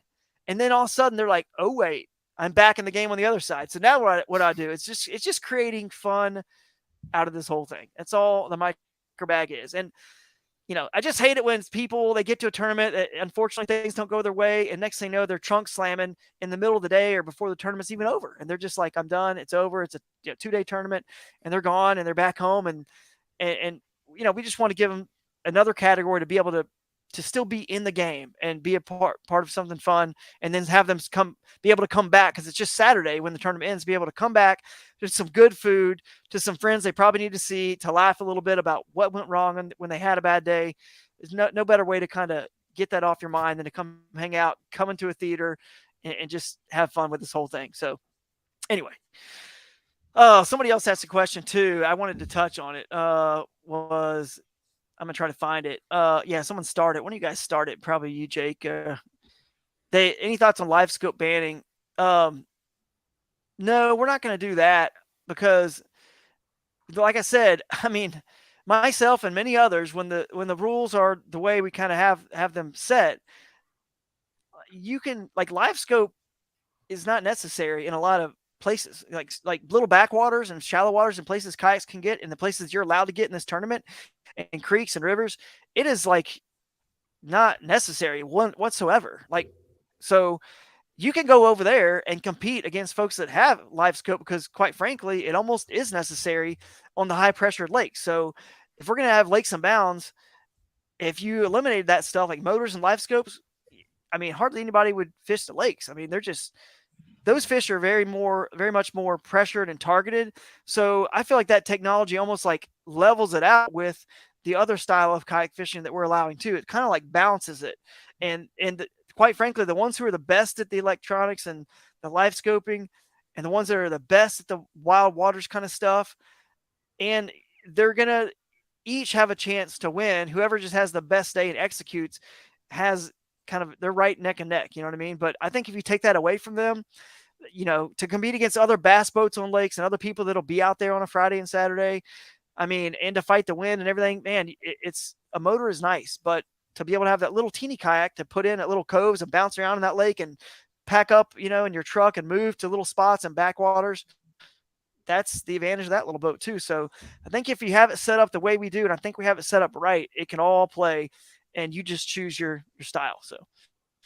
And then all of a sudden they're like, oh wait, I'm back in the game on the other side. So now what I do, it's just creating fun out of this whole thing. That's all the micro bag is. And I just hate it when they get to a tournament. Unfortunately, things don't go their way. And next thing you know, they're trunk slamming in the middle of the day or before the tournament's even over. And they're just like, I'm done. It's over. It's a 2-day tournament, and they're gone and they're back home. And we just want to give them another category to be able to still be in the game and be a part of something fun, and then have them be able to come back, because it's just Saturday when the tournament ends, be able to come back to some good food, to some friends they probably need to see, to laugh a little bit about what went wrong when they had a bad day. There's no better way to kind of get that off your mind than to come hang out, come into a theater, and just have fun with this whole thing. So anyway, somebody else asked a question too. I wanted to touch on it. I'm going to try to find it. Someone started. One of you guys started, probably you, Jake. Any thoughts on live scope banning? No, we're not going to do that, because like I said, I mean, myself and many others, when the rules are the way we kind of have them set, you can, like, live scope is not necessary in a lot of places, like little backwaters and shallow waters and places kayaks can get, and the places you're allowed to get in this tournament, and creeks and rivers, it is like not necessary whatsoever. Like, so you can go over there and compete against folks that have live scope, because quite frankly, it almost is necessary on the high pressured lakes. So if we're going to have lakes and bounds, if you eliminated that stuff like motors and live scopes, I mean, hardly anybody would fish the lakes. I mean, those fish are very much more pressured and targeted. So I feel like that technology almost like levels it out with the other style of kayak fishing that we're allowing too. It kind of like balances it. And quite frankly, the ones who are the best at the electronics and the live scoping, and the ones that are the best at the wild waters kind of stuff, and they're going to each have a chance to win. Whoever just has the best day and executes has kind of, they're right neck and neck. You know what I mean? But I think if you take that away from them, to compete against other bass boats on lakes and other people that'll be out there on a Friday and Saturday, I mean, and to fight the wind and everything, man, it's a motor is nice, but to be able to have that little teeny kayak to put in at little coves and bounce around in that lake and pack up, in your truck and move to little spots and backwaters, that's the advantage of that little boat too. So I think if you have it set up the way we do, and I think we have it set up right, it can all play, and you just choose your style. So,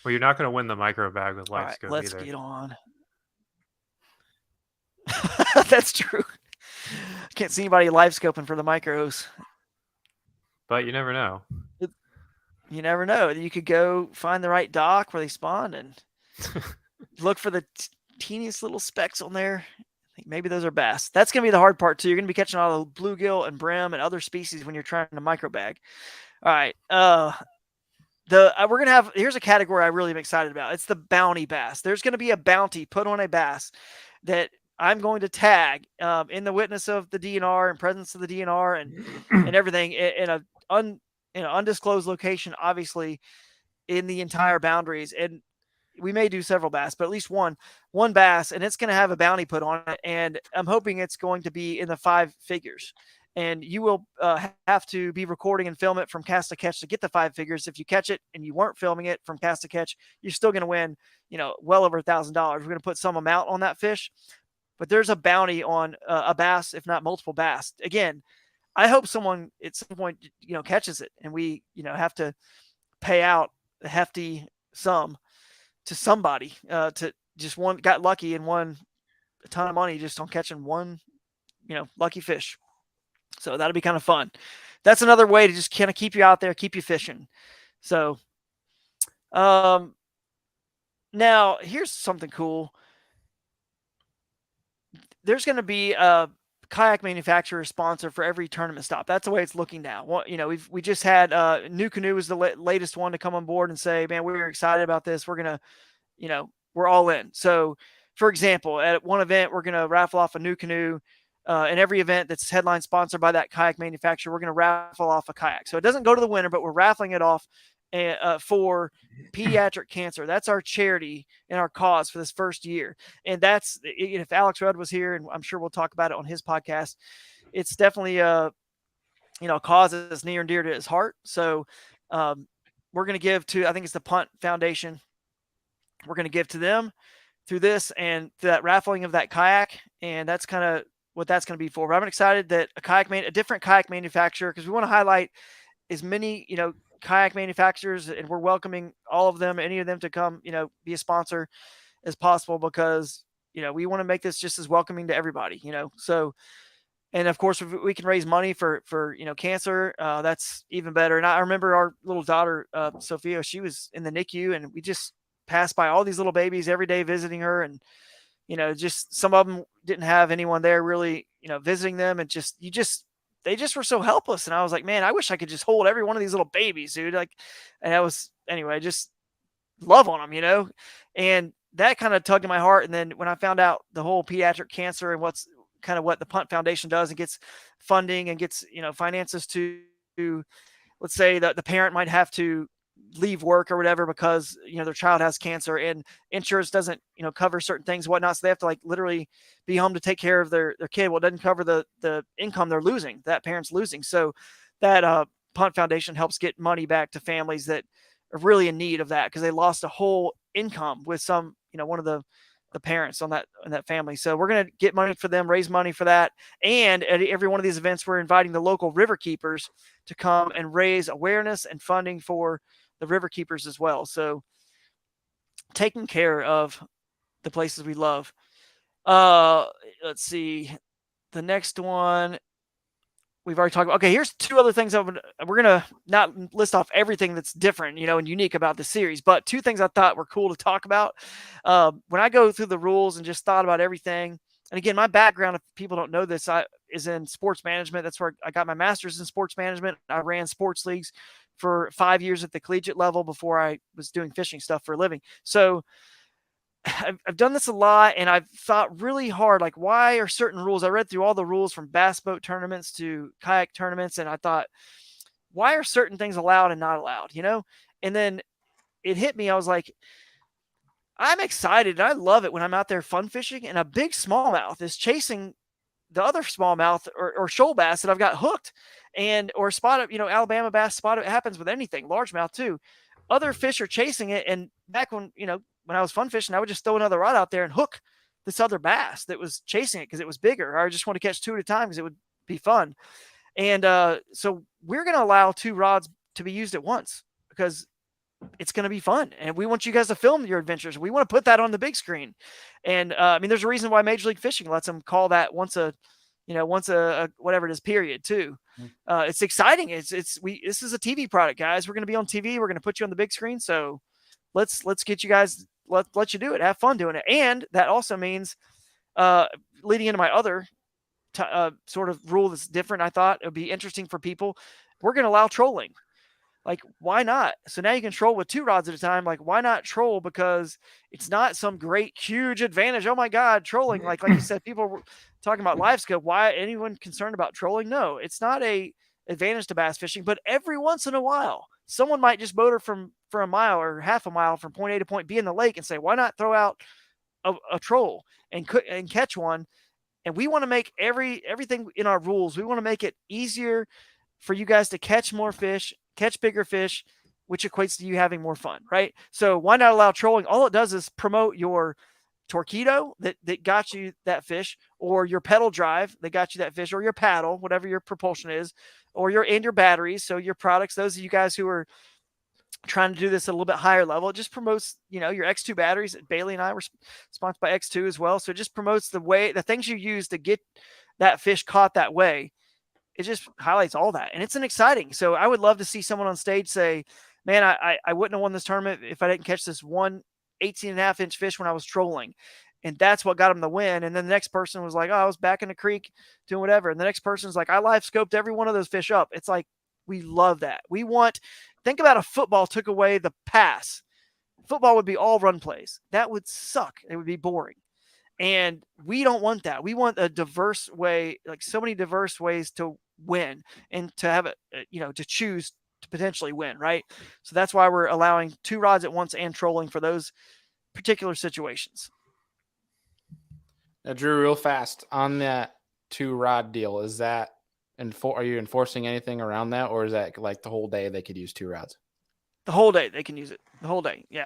well, you're not going to win the micro bag with live all right, scope let's either. get on. That's true. Can't see anybody live scoping for the micros. But you never know. You never know. You could go find the right dock where they spawn and look for the teeniest little specks on there. I think maybe those are bass. That's going to be the hard part too. You're going to be catching all the bluegill and brim and other species when you're trying to micro bag. All right. We're going to have, here's a category I really am excited about. It's the bounty bass. There's going to be a bounty put on a bass that I'm going to tag in the witness of the DNR and presence of the DNR and everything in an undisclosed location, obviously in the entire boundaries. And we may do several bass, but at least one bass, and it's going to have a bounty put on it. And I'm hoping it's going to be in the 5 figures. And you will have to be recording and film it from cast to catch to get the 5 figures. If you catch it and you weren't filming it from cast to catch, you're still going to win, well over $1,000. We're going to put some amount on that fish, but there's a bounty on a bass, if not multiple bass. Again, I hope someone at some point, catches it, and we, have to pay out a hefty sum to somebody to just got lucky and won a ton of money just on catching one, lucky fish. So that'll be kind of fun. That's another way to just kind of keep you out there, keep you fishing. So, now here's something cool. There's going to be a kayak manufacturer sponsor for every tournament stop. That's the way it's looking now. Well, we just had New Canoe was the latest one to come on board and say, man, we're excited about this. We're going to, we're all in. So for example, at one event, we're going to raffle off a New Canoe. And every event that's headline sponsored by that kayak manufacturer, we're going to raffle off a kayak. So it doesn't go to the winner, but we're raffling it off for pediatric cancer. That's our charity and our cause for this first year. And that's, if Alex Rudd was here, and I'm sure we'll talk about it on his podcast, it's definitely a cause that's near and dear to his heart. So we're going to give to, I think it's the Punt Foundation. We're going to give to them through this and that raffling of that kayak. And that's kind of what that's going to be for. But I'm excited that a different kayak manufacturer, because we want to highlight as many, kayak manufacturers, and we're welcoming all of them, any of them to come, be a sponsor as possible, because, we want to make this just as welcoming to everybody, so, and of course, if we can raise money for cancer, that's even better. And I remember our little daughter, Sophia, she was in the NICU, and we just passed by all these little babies every day visiting her, and just some of them didn't have anyone there really, visiting them, and they just were so helpless. And I was like, man, I wish I could just hold every one of these little babies, dude. Like, and I was, anyway, just love on them, and that kind of tugged at my heart. And then when I found out the whole pediatric cancer and what the Punt Foundation does and gets funding and gets, finances to, let's say that the parent might have to leave work or whatever because their child has cancer, and insurance doesn't cover certain things and whatnot, so they have to like literally be home to take care of their kid. Well, it doesn't cover the income they're losing, that parent's losing. So that Punt Foundation helps get money back to families that are really in need of that, because they lost a whole income with some one of the parents on that family. So we're going to get money for them, raise money for that. And at every one of these events, we're inviting the local river keepers to come and raise awareness and funding for the river keepers as well. So taking care of the places we love. Let's see. The next one we've already talked about. Okay, here's 2 other things we're going to not list off everything that's different, and unique about the series, but 2 things I thought were cool to talk about. When I go through the rules and just thought about everything, and again, my background, if people don't know this, is in sports management. That's where I got my master's in sports management. I ran sports leagues for 5 years at the collegiate level before I was doing fishing stuff for a living. So I've done this a lot, and I've thought really hard, like, why are certain rules? I read through all the rules from bass boat tournaments to kayak tournaments, and I thought, why are certain things allowed and not allowed, And then it hit me. I was like, I'm excited, and I love it when I'm out there fun fishing, and a big smallmouth is chasing the other smallmouth or shoal bass that I've got hooked, or spotted, Alabama bass spotted. It happens with anything, largemouth too. Other fish are chasing it, and back when I was fun fishing, I would just throw another rod out there and hook this other bass that was chasing it because it was bigger. Or I just want to catch two at a time because it would be fun. And so we're going to allow 2 rods to be used at once because it's going to be fun. And we want you guys to film your adventures. We want to put that on the big screen. And there's a reason why Major League Fishing lets them call that once a whatever it is period too. It's exciting. This is a TV product, guys. We're going to be on TV. We're going to put you on the big screen. So let's get you guys, let you do it. Have fun doing it. And that also means leading into my other sort of rule that's different. I thought it would be interesting for people. We're going to allow trolling. Like, why not? So now you can troll with 2 rods at a time. Like, why not troll? Because it's not some great, huge advantage. Oh my God, trolling. Like you said, people were talking about live scope. Why anyone concerned about trolling? No, it's not a advantage to bass fishing, but every once in a while, someone might just motor from for a mile or half a mile from point A to point B in the lake and say, why not throw out a troll and catch one? And we want to make everything in our rules. We want to make it easier for you guys to catch more fish, catch bigger fish, which equates to you having more fun, right? So why not allow trolling? All it does is promote your torpedo that got you that fish, or your pedal drive that got you that fish, or your paddle, whatever your propulsion is, or your batteries. So your products, those of you guys who are trying to do this at a little bit higher level, it just promotes, your X2 batteries. Bailey and I were sponsored by X2 as well. So it just promotes the things you use to get that fish caught that way. It just highlights all that. And it's an exciting. So I would love to see someone on stage say, man, I wouldn't have won this tournament if I didn't catch this one 18.5-inch fish when I was trolling. And that's what got him the win. And then the next person was like, oh, I was back in the creek doing whatever. And the next person's like, I live scoped every one of those fish up. It's like, we love that. Think about if football took away the pass. Football would be all run plays. That would suck. It would be boring. And we don't want that. We want a diverse way, like so many diverse ways to win and to have it, to choose to potentially win, right? So that's why we're allowing 2 rods at once and trolling for those particular situations. Now, Drew, real fast on that 2-rod deal, is that are you enforcing anything around that, or is that like the whole day they could use 2 rods? The whole day they can use it. The whole day, yeah.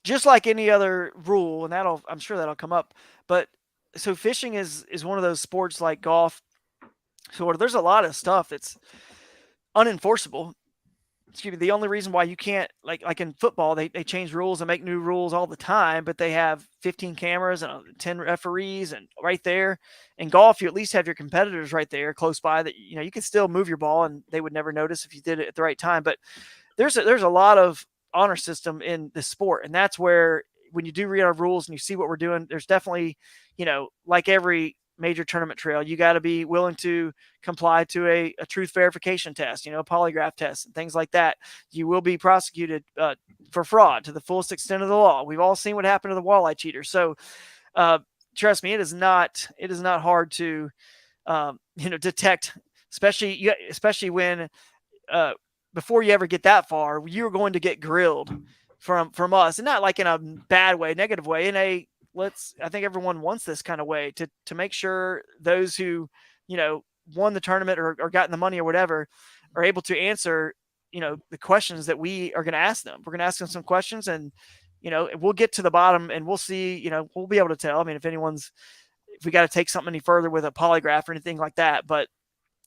Just like any other rule, and I'm sure that'll come up. But so fishing is one of those sports like golf. So there's a lot of stuff that's unenforceable. Excuse me. The only reason why you can't, like in football, they change rules and make new rules all the time, but they have 15 cameras and 10 referees and right there. In golf, you at least have your competitors right there close by that, you can still move your ball and they would never notice if you did it at the right time. But there's a lot of honor system in the sport. And that's where, when you do read our rules and you see what we're doing, there's definitely, like every major tournament trail, you got to be willing to comply to a truth verification test, a polygraph test and things like that. You will be prosecuted for fraud to the fullest extent of the law. We've all seen what happened to the walleye cheaters. So trust me, it is not hard to, detect, especially when, before you ever get that far, you're going to get grilled from us, and not like in a bad way, negative way, in a I think everyone wants this kind of way to make sure those who, won the tournament or gotten the money or whatever are able to answer, the questions that we are going to ask them. We're going to ask them some questions, and, we'll get to the bottom and we'll see, we'll be able to tell. I mean, if we got to take something any further with a polygraph or anything like that, but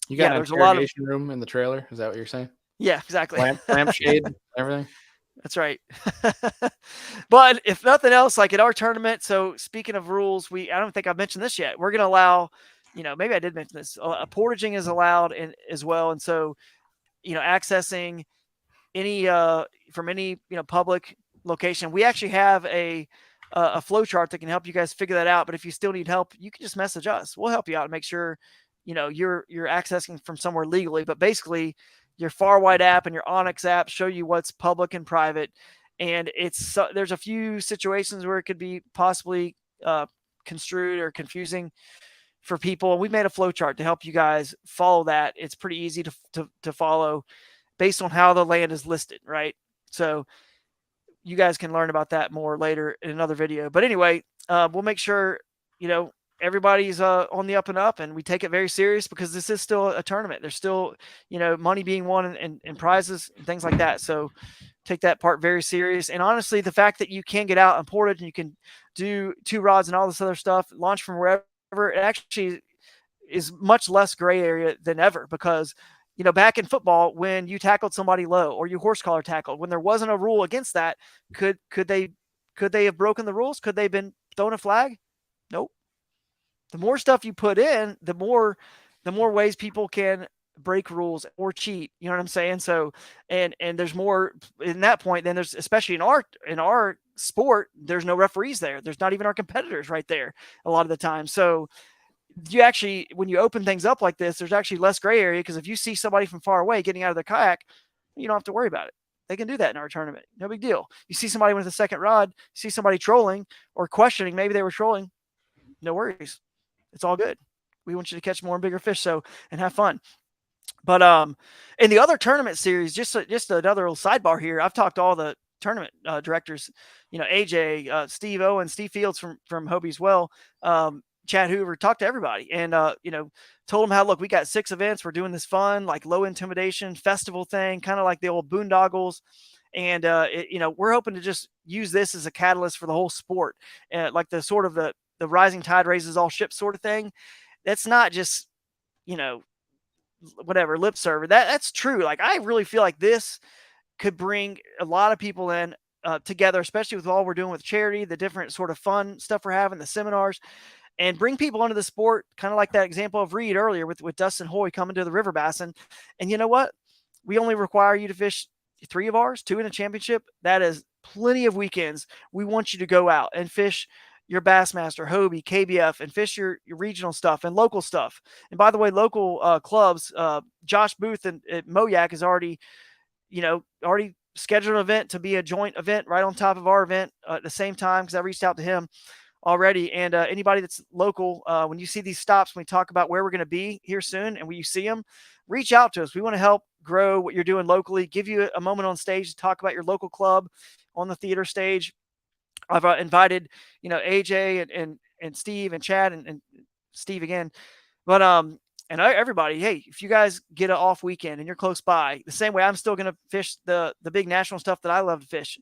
you got an interrogation room in the trailer. Is that what you're saying? Yeah, exactly. Lampshade, everything. That's right. But if nothing else, like at our tournament, so speaking of rules, I don't think I've mentioned this yet. We're going to allow, maybe I did mention this, portaging is allowed as well. And so, accessing any, from any, public location, we actually have a a flow chart that can help you guys figure that out. But if you still need help, you can just message us. We'll help you out and make sure, you're accessing from somewhere legally. But basically, your Farwide app and your Onyx app show you what's public and private. And there's a few situations where it could be possibly construed or confusing for people. We made a flow chart to help you guys follow that. It's pretty easy to follow based on how the land is listed, right? So you guys can learn about that more later in another video. But anyway, we'll make sure, everybody's on the up and up, and we take it very serious because this is still a tournament. There's still, money being won and prizes and things like that. So take that part very serious. And honestly, the fact that you can get out and portage and you can do 2 rods and all this other stuff, launch from wherever, it actually is much less gray area than ever because, back in football, when you tackled somebody low or you horse collar tackled, when there wasn't a rule against that, could they have broken the rules? Could they have been thrown a flag? Nope. The more stuff you put in, the more ways people can break rules or cheat. You know what I'm saying? So, and there's more in that point. Then there's, especially in our sport, there's no referees there. There's not even our competitors right there a lot of the time. So you actually, when you open things up like this, there's actually less gray area because if you see somebody from far away getting out of their kayak, you don't have to worry about it. They can do that in our tournament. No big deal. You see somebody with a second rod, see somebody trolling or questioning, maybe they were trolling. No worries. It's all good. We want you to catch more and bigger fish and have fun. But in the other tournament series, just another little sidebar here. I've talked to all the tournament directors, AJ, Steve Owen, Steve Fields from Hobie's Well, Chad Hoover, talked to everybody and, told them how, look, we got 6 events. We're doing this fun, like low intimidation festival thing, kind of like the old boondoggles. And, we're hoping to just use this as a catalyst for the whole sport. Like the sort of the rising tide raises all ships sort of thing. That's not just, whatever lip server. That's true. Like, I really feel like this could bring a lot of people in together, especially with all we're doing with charity, the different sort of fun stuff we're having, the seminars, and bring people into the sport, kind of like that example of Reed earlier with Dustin Hoy coming to the river basin. And you know what? We only require you to fish 3 of ours, 2 in a championship. That is plenty of weekends. We want you to go out and fish your Bassmaster, Hobie, KBF, and fish your regional stuff and local stuff. And by the way, local clubs, Josh Booth at Moyak is already scheduled an event to be a joint event right on top of our event at the same time, because I reached out to him already. And anybody that's local, when you see these stops, when we talk about where we're going to be here soon, and when you see them, reach out to us. We want to help grow what you're doing locally, give you a moment on stage to talk about your local club on the theater stage. I've invited, AJ and Steve and Chad and Steve again, but and everybody, hey, if you guys get an off weekend and you're close by, the same way I'm still going to fish the big national stuff that I love to fish.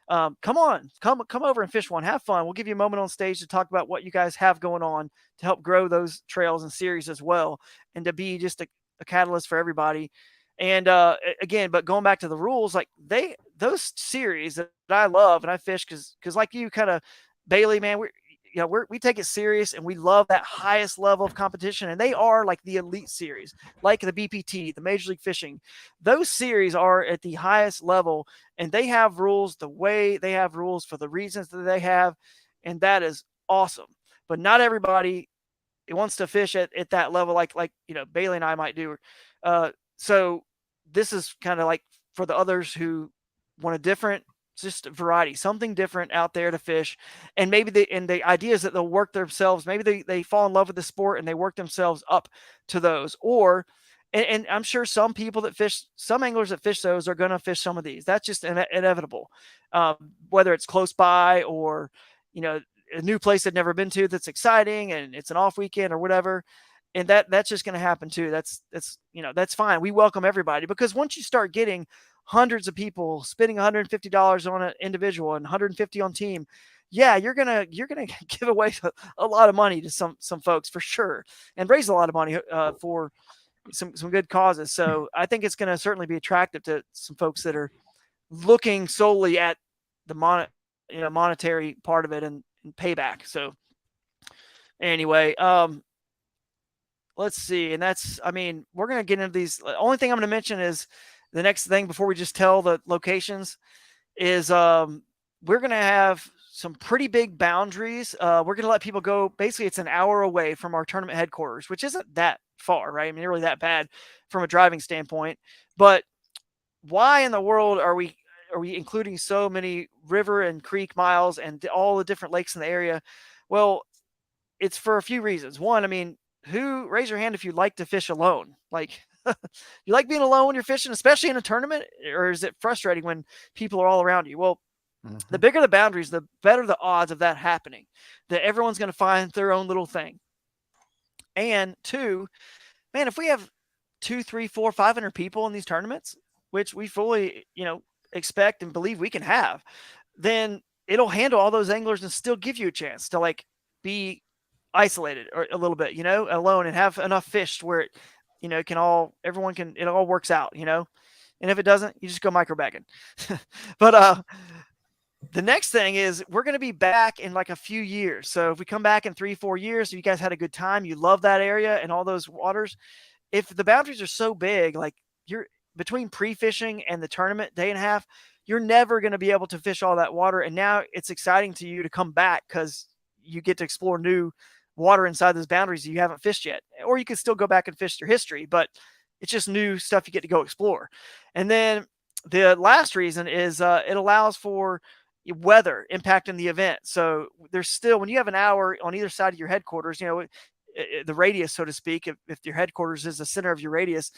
Come over and fish one, have fun. We'll give you a moment on stage to talk about what you guys have going on to help grow those trails and series as well, and to be just a catalyst for everybody. And again, but going back to the rules, like those series that I love and I fish because like you, kind of, Bailey, man, we take it serious and we love that highest level of competition, and they are like the elite series, like the BPT, the Major League Fishing. Those series are at the highest level, and they have rules the way they have rules for the reasons that they have, and that is awesome. But not everybody wants to fish at that level, like Bailey and I might do. So this is kind of like for the others who want a different, just variety, something different out there to fish. And maybe the idea is that they'll work themselves. Maybe they fall in love with the sport and they work themselves up to those. And I'm sure some anglers that fish those are going to fish some of these. That's just inevitable. Whether it's close by or, a new place they've never been to that's exciting and it's an off weekend or whatever. And that's just going to happen too. That's fine. We welcome everybody, because once you start getting hundreds of people spending $150 on an individual and $150 on team, yeah, you're gonna give away a lot of money to some folks for sure, and raise a lot of money for some good causes. So I think it's going to certainly be attractive to some folks that are looking solely at the monetary part of it and payback. So anyway, let's see. And we're going to get into these. The only thing I'm going to mention is the next thing before we just tell the locations is we're going to have some pretty big boundaries. We're going to let people go. Basically, it's an hour away from our tournament headquarters, which isn't that far, right? I mean, really that bad from a driving standpoint. But why in the world are we including so many river and creek miles and all the different lakes in the area? Well, it's for a few reasons. One, I mean, raise your hand if you like to fish alone? Like, you like being alone when you're fishing, especially in a tournament, or is it frustrating when people are all around you? Well, the bigger the boundaries, the better the odds of that happening, that everyone's going to find their own little thing. And two, man, if we have 2, 3, 4, 500 people in these tournaments, which we fully, expect and believe we can have, then it'll handle all those anglers and still give you a chance to like be isolated or a little bit, alone, and have enough fish where it, it all works out, and if it doesn't, you just go microbagging. But the next thing is we're going to be back in like a few years. So if we come back in 3-4 years, you guys had a good time, you love that area and all those waters. If the boundaries are so big, like you're between pre-fishing and the tournament day and a half, you're never going to be able to fish all that water. And now it's exciting to you to come back because you get to explore new water inside those boundaries you haven't fished yet. Or you can still go back and fish your history, but it's just new stuff you get to go explore. And then the last reason is it allows for weather impacting the event. So there's still, when you have an hour on either side of your headquarters, the radius, so to speak, if your headquarters is the center of your radius,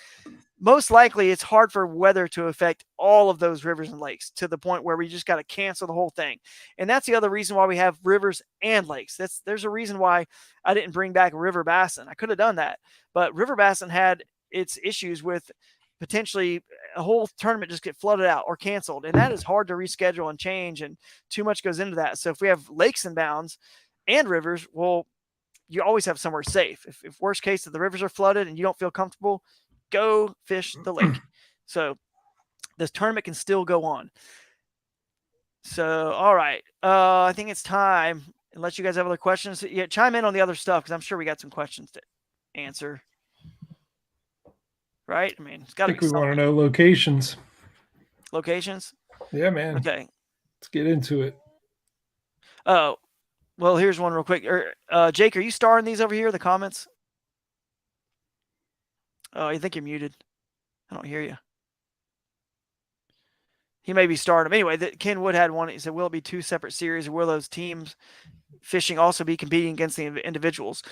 most likely it's hard for weather to affect all of those rivers and lakes to the point where we just got to cancel the whole thing. And that's the other reason why we have rivers and lakes. There's a reason why I didn't bring back River Bassin. I could have done that, but River Bassin had its issues with potentially a whole tournament just get flooded out or canceled. And that is hard to reschedule and change, and too much goes into that. So if we have lakes and bounds and rivers, well, you always have somewhere safe. If worst case, if the rivers are flooded and you don't feel comfortable, go fish the lake. So this tournament can still go on. So, all right. I think it's time, unless you guys have other questions. Yeah, chime in on the other stuff, because I'm sure we got some questions to answer. Right? I mean, it's got to be we want to know locations. Locations? Yeah, man. Okay. Let's get into it. Oh, well, here's one real quick. Jake, are you starring these over here, the comments? Oh, I think you're muted. I don't hear you. He may be starring them. Anyway, Ken Wood had one. He said, will it be 2 separate series, or will those teams fishing also be competing against the individuals?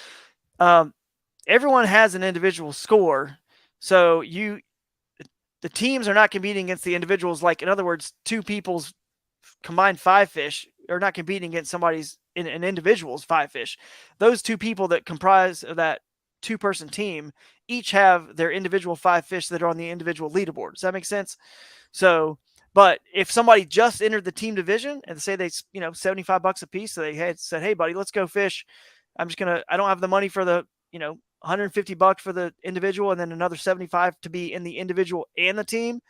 Everyone has an individual score. So the teams are not competing against the individuals. Like, in other words, 2 people's combined 5 fish are not competing against somebody's in an individual's 5 fish. Those 2 people that comprise of that 2-person team each have their individual 5 fish that are on the individual leaderboard. Does that make sense? So, but if somebody just entered the team division and say they, $75 a piece, so they had said, hey buddy, let's go fish. I don't have the money for the, $150 for the individual, and then another 75 to be in the individual and the team,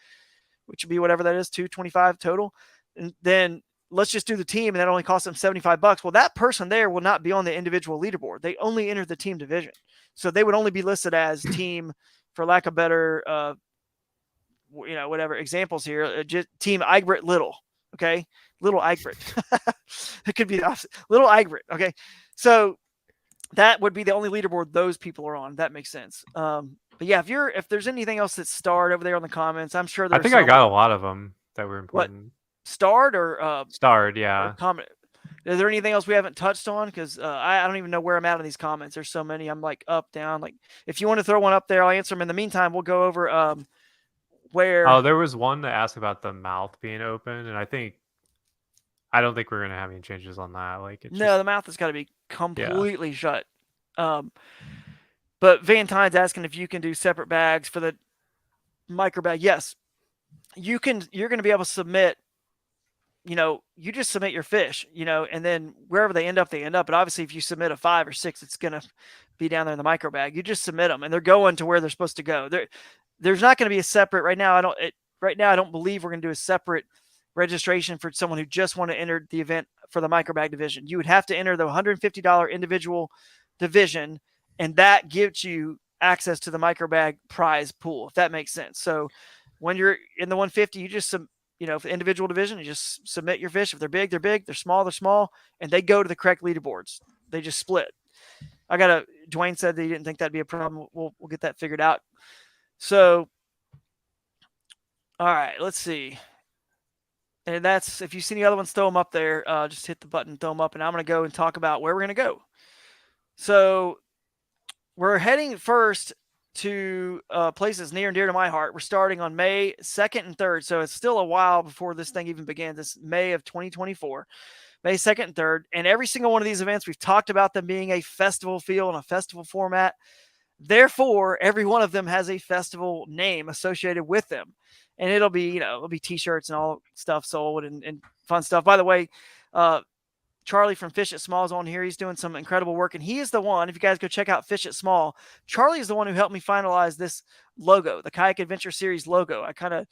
which would be whatever that is, $225 total. And then let's just do the team, and that only costs them $75. Well, that person there will not be on the individual leaderboard. They only enter the team division. So they would only be listed as team, for lack of better, whatever examples here, just team Egbert Little. Okay. Little Egbert. It could be the opposite. Little Egbert. Okay. So that would be the only leaderboard those people are on. That makes sense. But yeah, if there's anything else that's starred over there in the comments, I'm sure there's. I think I got a lot of them that were important. What? Starred or starred, yeah. Comment. Is there anything else we haven't touched on? Because I don't even know where I'm at in these comments. There's so many. I'm like up, down. Like, if you want to throw one up there, I'll answer them. In the meantime, we'll go over where. Oh, there was one that asked about the mouth being open, and I don't think we're gonna have any changes on that. The mouth has got to be completely shut. But Van Tyne's asking if you can do separate bags for the micro bag. Yes, you can. You're going to be able to submit. You just submit your fish, and then wherever they end up, they end up. But obviously, if you submit a 5 or 6, it's going to be down there in the micro bag. You just submit them, and they're going to where they're supposed to go. There's not going to be a separate right now. I don't believe we're going to do a separate registration for someone who just want to enter the event for the micro bag division. You would have to enter the $150 individual division, and that gives you access to the micro bag prize pool, if that makes sense. So when you're in the 150, you just for the individual division, you just submit your fish. If they're big, they're big. They're small, and they go to the correct leaderboards. They just split. Dwayne said that he didn't think that'd be a problem. We'll get that figured out. So, all right, let's see. And that's, if you see any other ones, throw them up there. Just hit the button, throw them up, and I'm going to go and talk about where we're going to go. So we're heading first to places near and dear to my heart. We're starting on May 2nd and 3rd. So it's still a while before this thing even begins. It's May of 2024, May 2nd and 3rd. And every single one of these events, we've talked about them being a festival feel and a festival format. Therefore, every one of them has a festival name associated with them. And it'll be t-shirts and all stuff sold and fun stuff. By the way, Charlie from Fish at Small is on here. He's doing some incredible work. And he is the one, if you guys go check out Fish at Small, Charlie is the one who helped me finalize this logo, the Kayak Adventure Series logo. I kind of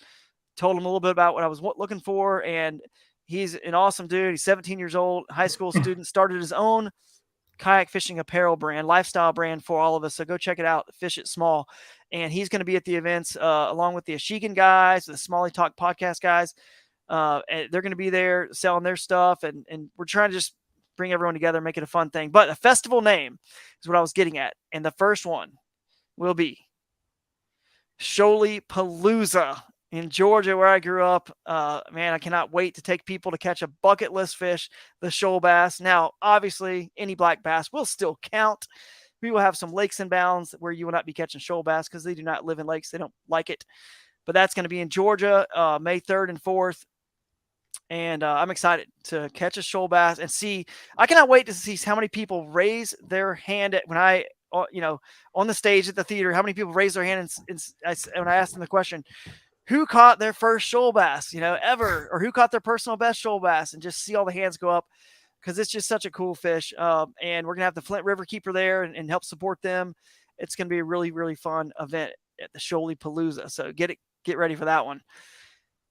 told him a little bit about what I was looking for. And he's an awesome dude. He's 17 years old, high school student, started his own kayak fishing apparel brand, lifestyle brand for all of us. So go check it out, Fish it Small. And he's going to be at the events along with the Ashigan guys, the Smalley Talk podcast guys. And they're going to be there selling their stuff. And we're trying to just bring everyone together, make it a fun thing. But a festival name is what I was getting at. And the first one will be Shoalie Palooza in Georgia, where I grew up. Man, I cannot wait to take people to catch a bucket list fish, the shoal bass. Now, obviously, any black bass will still count. We will have some lakes and bounds where you will not be catching shoal bass because they do not live in lakes. They don't like it. But that's going to be in Georgia, May 3rd and 4th. And I'm excited to catch a shoal bass and see. I cannot wait to see how many people raise their hand when I, on the stage at the theater, how many people raise their hand when I ask them the question, who caught their first shoal bass, ever, or who caught their personal best shoal bass, and just see all the hands go up because it's just such a cool fish. And we're going to have the Flint River Keeper there and help support them. It's going to be a really, really fun event at the Shoalie Palooza. So get ready for that one.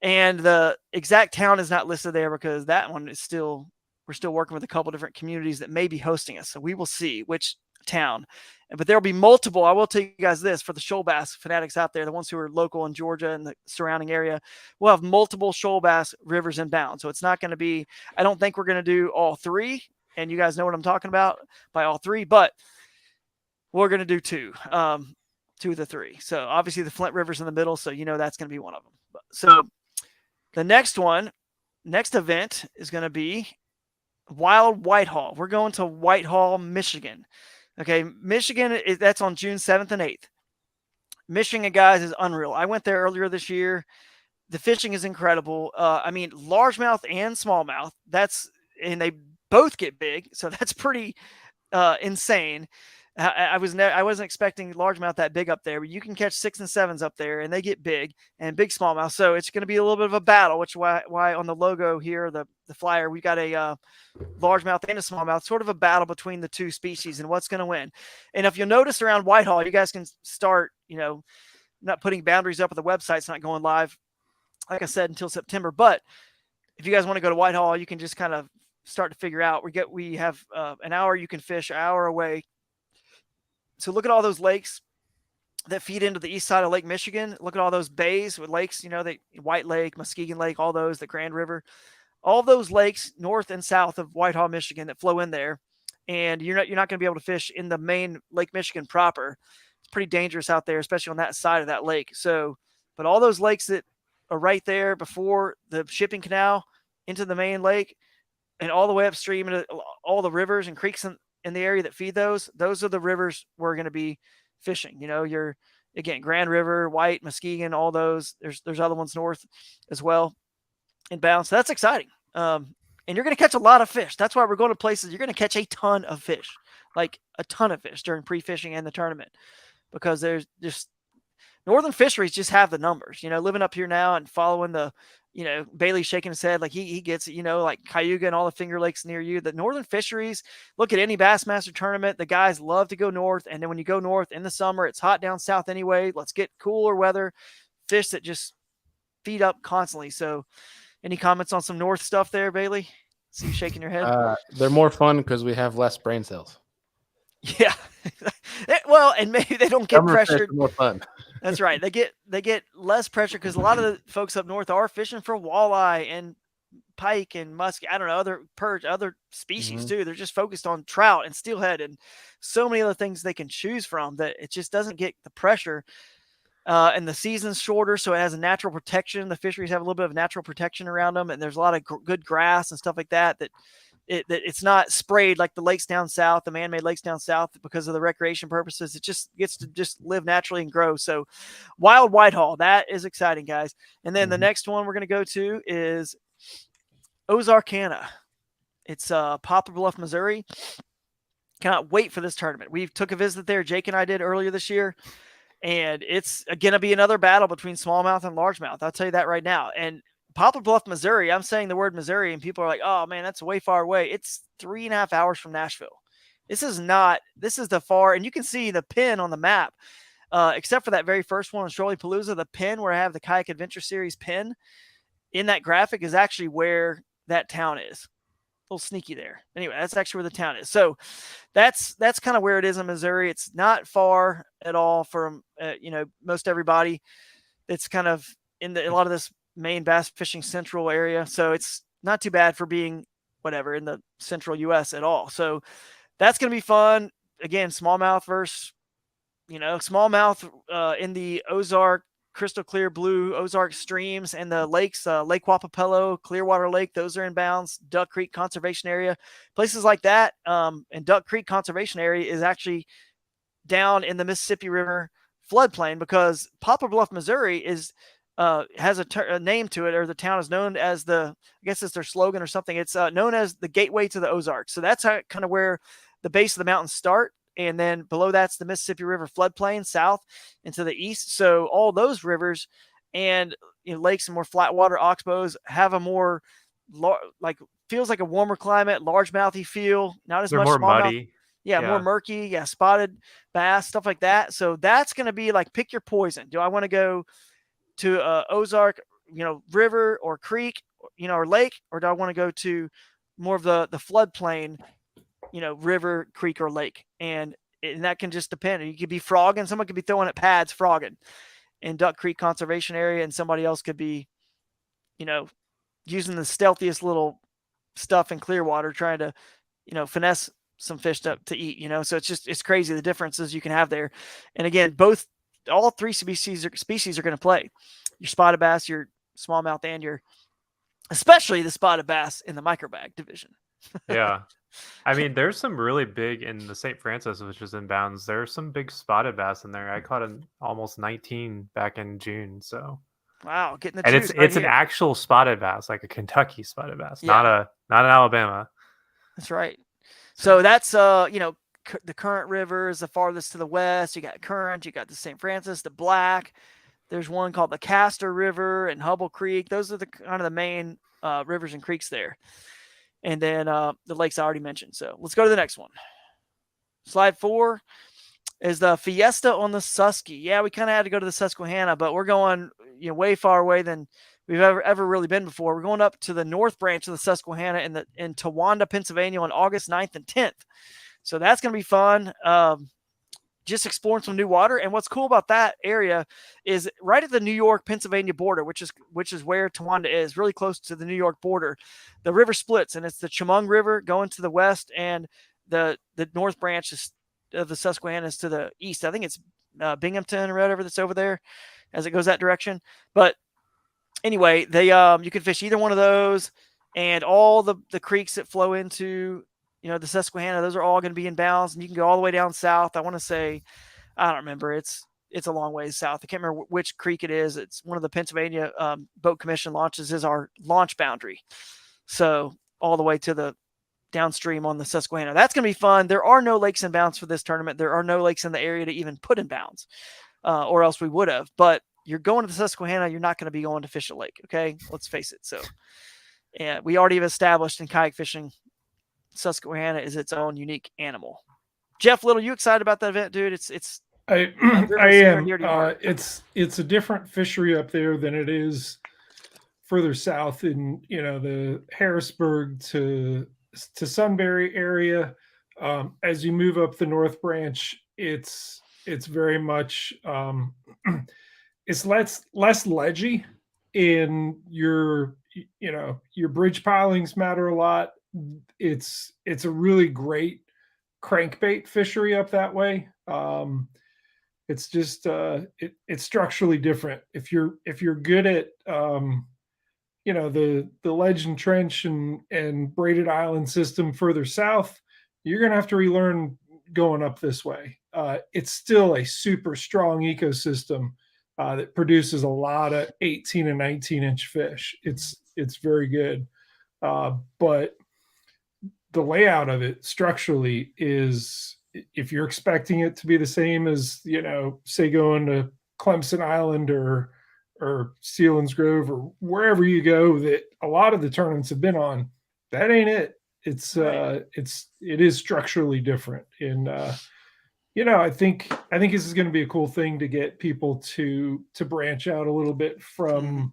And the exact town is not listed there because that one is we're still working with a couple different communities that may be hosting us. So we will see which town. But there'll be multiple. I will tell you guys this, for the shoal bass fanatics out there, the ones who are local in Georgia and the surrounding area, we'll have multiple shoal bass rivers and bounds. So it's not going to be, I don't think we're going to do all three. And you guys know what I'm talking about by all three, but we're going to do two of the three. So obviously the Flint River's in the middle. So, that's going to be one of them. So the next event is going to be Wild Whitehall. We're going to Whitehall, Michigan. Okay, Michigan, that's on June 7th and 8th. Michigan, guys, is unreal. I went there earlier this year. The fishing is incredible. Largemouth and smallmouth. And they both get big, so that's pretty insane. I wasn't expecting largemouth that big up there, but you can catch 6 and 7s up there, and they get big and big smallmouth. So it's going to be a little bit of a battle, which why on the logo here, the flyer, we got a largemouth and a smallmouth, sort of a battle between the two species and what's going to win. And if you'll notice around Whitehall, you guys can start, not putting boundaries up at the website. It's not going live, like I said, until September. But if you guys want to go to Whitehall, you can just kind of start to figure out. We have an hour you can fish, an hour away. So look at all those lakes that feed into the east side of Lake Michigan. Look at all those bays with lakes, the White Lake, Muskegon Lake, all those, the Grand River, all those lakes north and south of Whitehall, Michigan that flow in there. And you're not going to be able to fish in the main Lake Michigan proper. It's pretty dangerous out there, especially on that side of that lake. So, but all those lakes that are right there before the shipping canal into the main lake and all the way upstream into all the rivers and creeks in the area that feed those are the rivers we're going to be fishing. You're, again, Grand River, White, Muskegon, all those. There's other ones north as well inbound. So that's exciting. And you're going to catch a lot of fish. That's why we're going to places. You're going to catch a ton of fish, like a ton of fish during pre-fishing and the tournament, because there's just northern fisheries just have the numbers. Living up here now and following the, Bailey shaking his head like he gets it, like Cayuga and all the Finger Lakes near you. The northern fisheries, look at any Bassmaster tournament. The guys love to go north. And then when you go north in the summer, it's hot down south anyway. Let's get cooler weather, fish that just feed up constantly. So any comments on some north stuff there, Bailey? See you shaking your head. They're more fun because we have less brain cells. Yeah. Well, and maybe they don't get Summer fish pressured. are more fun. That's right. They get less pressure because a lot of the folks up north are fishing for walleye and pike and muskie. I don't know, other perch, other species too. They're just focused on trout and steelhead and so many other things they can choose from that it just doesn't get the pressure. And the season's shorter, so it has a natural protection. The fisheries have a little bit of natural protection around them, and there's a lot of good grass and stuff like that. That it's not sprayed like the lakes down south, the man-made lakes down south, because of the recreation purposes. It just gets to just live naturally and grow. So, wild whitehall, that is exciting, guys. And then the next one we're going to go to is Ozarkana. It's Poplar Bluff, Missouri. Cannot wait for this tournament. We took a visit there. Jake and I did earlier this year. And it's going to be another battle between smallmouth and largemouth. I'll tell you that right now. And Poplar Bluff, Missouri, I'm saying the word Missouri, and people are like, oh, man, that's way far away. It's 3.5 hours from Nashville. This is the far, and you can see the pin on the map, except for that very first one on Shirley Palooza, the pin where I have the Kayak Adventure Series pin in that graphic is actually where that town is. A little sneaky there. Anyway, that's actually where the town is. So that's kind of where it is in Missouri. It's not far at all from most everybody. It's kind of in a lot of this Maine bass fishing central area. So it's not too bad for being whatever in the central U.S. at all. So that's going to be fun. Again, smallmouth versus smallmouth in the Ozark, crystal clear blue Ozark streams, and the lakes, Lake Wapapello, Clearwater Lake, those are in bounds. Duck Creek Conservation Area, places like that. And Duck Creek Conservation Area is actually down in the Mississippi River floodplain, because Poplar Bluff, Missouri has a name to it, or the town is known as I guess it's their slogan or something. It's known as the gateway to the Ozarks. So that's kind of where the base of the mountains start. And then below that's the Mississippi River floodplain south and to the east. So all those rivers and lakes and more flat water oxbows have a more feels like a warmer climate, largemouthy feel, not as They're much more smallmouth. muddy. Yeah, more murky. Yeah, spotted bass, stuff like that. So that's going to be like, pick your poison. Do I want to go to Ozark, river or creek, or lake, or do I want to go to more of the floodplain, river, creek, or lake? And that can just depend. You could be frogging. Someone could be throwing at pads frogging in Duck Creek Conservation Area, and somebody else could be, using the stealthiest little stuff in Clearwater, trying to, finesse some fish to eat, So it's crazy the differences you can have there. And again, all three species are going to play. Your spotted bass, your smallmouth, and especially the spotted bass in the microbag division. Yeah. I mean, there's some really big in the St. Francis, which is in bounds. There's some big spotted bass in there. I caught almost 19 back in June. So wow, getting the and juice. It's an actual spotted bass, like a Kentucky spotted bass, not an Alabama. That's right. So that's the Current River is the farthest to the west. You got Current, you got the St. Francis, the Black. There's one called the Castor River and Hubble Creek. Those are the kind of the main rivers and creeks there. And then the lakes I already mentioned. So let's go to the next one. Slide 4 is the Fiesta on the Susky. Yeah, we kind of had to go to the Susquehanna, but we're going way far away than we've ever really been before. We're going up to the north branch of the Susquehanna in Towanda, Pennsylvania on August 9th and 10th. So that's going to be fun. Just exploring some new water. And what's cool about that area is right at the New York, Pennsylvania border, which is where Towanda is, really close to the New York border. The river splits, and it's the Chemung River going to the west, and the north branch of the Susquehanna is to the east. I think it's Binghamton or whatever that's over there as it goes that direction. But anyway, you can fish either one of those, and all the creeks that flow into the Susquehanna, those are all going to be in bounds, and you can go all the way down south. I want to say, I don't remember. It's a long ways south. I can't remember which creek it is. It's one of the Pennsylvania Boat Commission launches is our launch boundary. So all the way to the downstream on the Susquehanna. That's going to be fun. There are no lakes in bounds for this tournament. There are no lakes in the area to even put in bounds, or else we would have. But you're going to the Susquehanna, you're not going to be going to fish a lake. Okay, let's face it. So, yeah, we already have established in kayak fishing, Susquehanna is its own unique animal. Jeff Little, you excited about that event, dude? I am. It's a different fishery up there than it is further south in the Harrisburg to Sunbury area. As you move up the North Branch, it's it's very much it's less ledgy, in your your bridge pilings matter a lot. It's a really great crankbait fishery up that way. It's just it's structurally different. If you're good at the ledge and trench and braided island system further south, you're gonna have to relearn going up this way. It's still a super strong ecosystem that produces a lot of 18 and 19-inch fish. It's very good, but the layout of it structurally is, if you're expecting it to be the same as say going to Clemson Island or Sealands Grove or wherever you go that a lot of the tournaments have been on, that ain't it. It is structurally different. And I think this is going to be a cool thing to get people to branch out a little bit from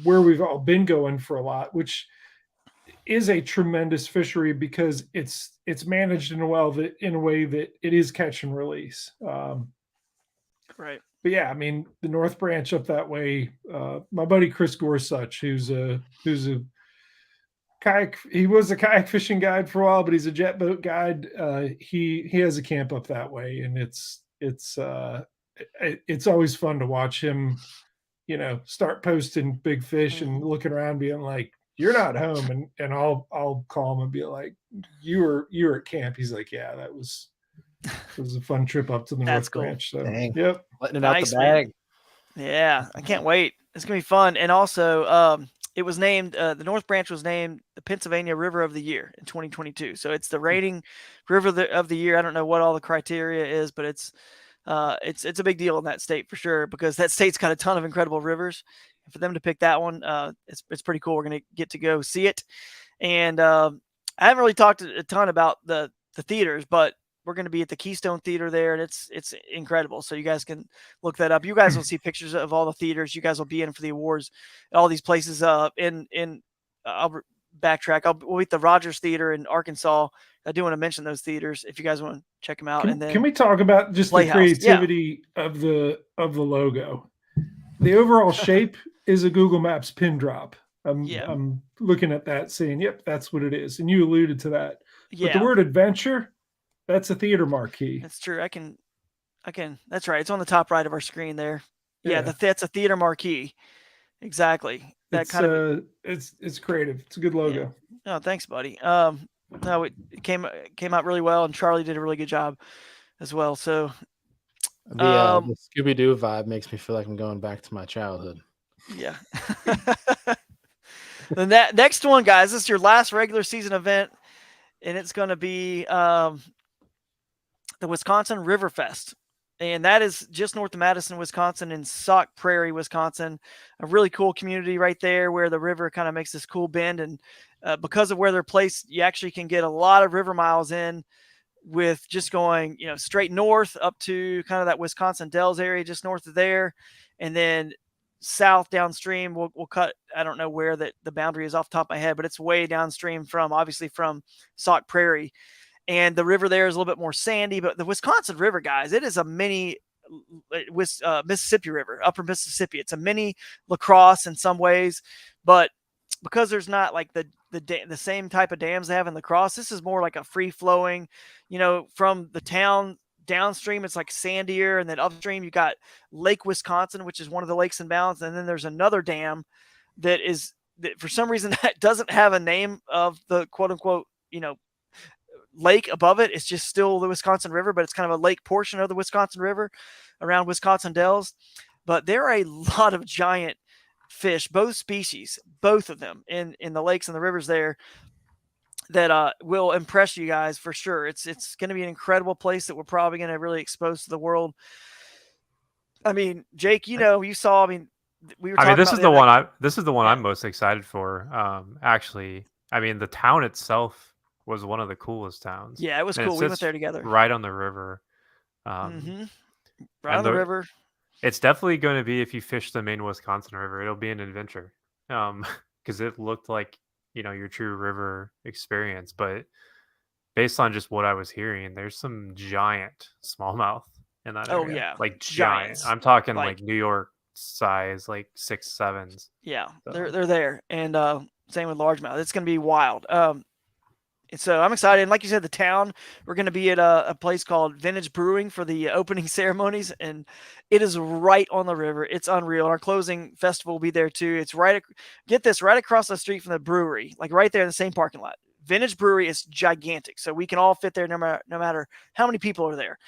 where we've all been going for a lot, which is a tremendous fishery because it's managed in a way that it is catch and release. Right. But yeah, I mean, the North Branch up that way, my buddy Chris Gorsuch, who's a kayak, he was a kayak fishing guide for a while, but he's a jet boat guide. He has a camp up that way, and it's always fun to watch him, start posting big fish and looking around being like, "You're not home," and I'll call him and be like, you were at camp." He's like, "Yeah, it was a fun trip up to the North Branch." So Dang. yep, Letting it Nice, out the bag. man. Yeah, I can't wait. It's gonna be fun. And also, it was named the North Branch was named the Pennsylvania River of the Year in 2022. So it's the reigning river of the year. I don't know what all the criteria is, but it's a big deal in that state for sure, because that state's got a ton of incredible rivers. And for them to pick that one, it's pretty cool. We're gonna get to go see it. And I haven't really talked a ton about the theaters, but we're going to be at the Keystone Theater there, and it's incredible. So you guys can look that up. You guys will see pictures of all the theaters. You guys will be in for the awards at all these places. I'll backtrack. We'll be at the Rogers Theater in Arkansas. I do want to mention those theaters if you guys want to check them out. Can we talk about just the creativity of the logo? The overall shape is a Google Maps pin drop. I'm looking at that saying, "Yep, that's what it is." And you alluded to that. But the word adventure, that's a theater marquee. That's true. I can. That's right. It's on the top right of our screen there. Yeah, that's a theater marquee. Exactly. That it's creative. It's a good logo. Yeah. Oh, thanks, buddy. No, it came out really well, and Charlie did a really good job as well. So the Scooby-Doo vibe makes me feel like I'm going back to my childhood. Yeah. The next one, guys, this is your last regular season event, and it's going to be the Wisconsin River Fest. And that is just north of Madison, Wisconsin, in Sauk Prairie, Wisconsin. A really cool community right there where the river kind of makes this cool bend. And because of where they're placed, you actually can get a lot of river miles in with just going, straight north up to kind of that Wisconsin Dells area, just north of there. And then south downstream, we'll cut, I don't know where the boundary is off the top of my head, but it's way downstream from Sauk Prairie. And the river there is a little bit more sandy, but the Wisconsin River, guys, it is a mini Mississippi River, upper Mississippi. It's a mini La Crosse in some ways, but because there's not like the same type of dams they have in La Crosse, this is more like a free flowing, from the town downstream, it's like sandier, and then upstream you got Lake Wisconsin, which is one of the lakes in balance, and then there's another dam that for some reason that doesn't have a name of the quote unquote lake above it. It's just still the Wisconsin River, but it's kind of a lake portion of the Wisconsin River around Wisconsin Dells. But there are a lot of giant fish, both species, both of them in the lakes and the rivers there, that will impress you guys for sure. It's going to be an incredible place that we're probably going to really expose to the world. I mean, Jake, you saw. I mean, we were. This is the one I'm most excited for. Actually, I mean, the town itself was one of the coolest towns. Yeah, it was cool. We went there together. Right on the river. Right on the river. It's definitely going to be, if you fish the main Wisconsin River, it'll be an adventure. Because it looked like, your true river experience. But based on just what I was hearing, there's some giant smallmouth in that Oh area. yeah, Like giants. giant. I'm talking like New York size, like 6, 7s. Yeah, So. they're there, and same with largemouth. It's going to be wild. And so I'm excited. And like you said, the town, we're going to be at a place called Vintage Brewing for the opening ceremonies, and it is right on the river. It's unreal. And our closing festival will be there too. It's get this, right across the street from the brewery, like right there in the same parking lot. Vintage Brewery is gigantic, so we can all fit there no matter how many people are there.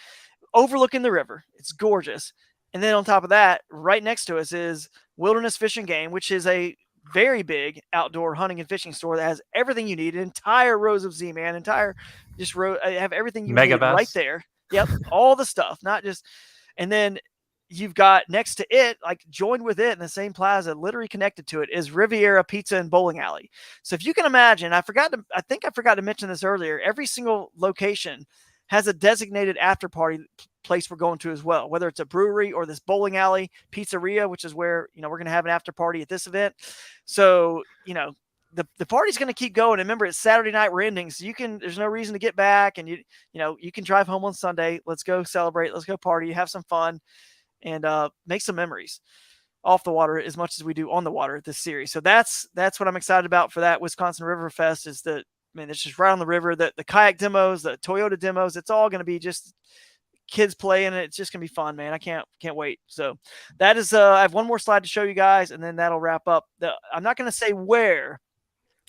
Overlooking the river, it's gorgeous. And then on top of that, right next to us is Wilderness Fish and Game, which is a very big outdoor hunting and fishing store that has everything you need, entire rows of Z-Man, entire just row, have everything you Mega need right Best. there. Yep, all the stuff, not just. And then you've got next to it, like joined with it in the same plaza, literally connected to it, is Riviera Pizza and Bowling Alley. So if you can imagine, I think I forgot to mention this earlier. Every single location has a designated after party place we're going to as well, whether it's a brewery or this bowling alley, pizzeria, which is where, we're going to have an after party at this event. So, the party's going to keep going. And remember, it's Saturday night. We're ending, so there's no reason to get back, and you can drive home on Sunday. Let's go celebrate. Let's go party, have some fun, and make some memories off the water as much as we do on the water this series. So that's what I'm excited about for that Wisconsin River Fest. Is that, it's just right on the river. The kayak demos, the Toyota demos, it's all going to be just kids playing. It's just going to be fun, man. I can't wait. So that is, I have one more slide to show you guys, and then that'll wrap up. I'm not going to say where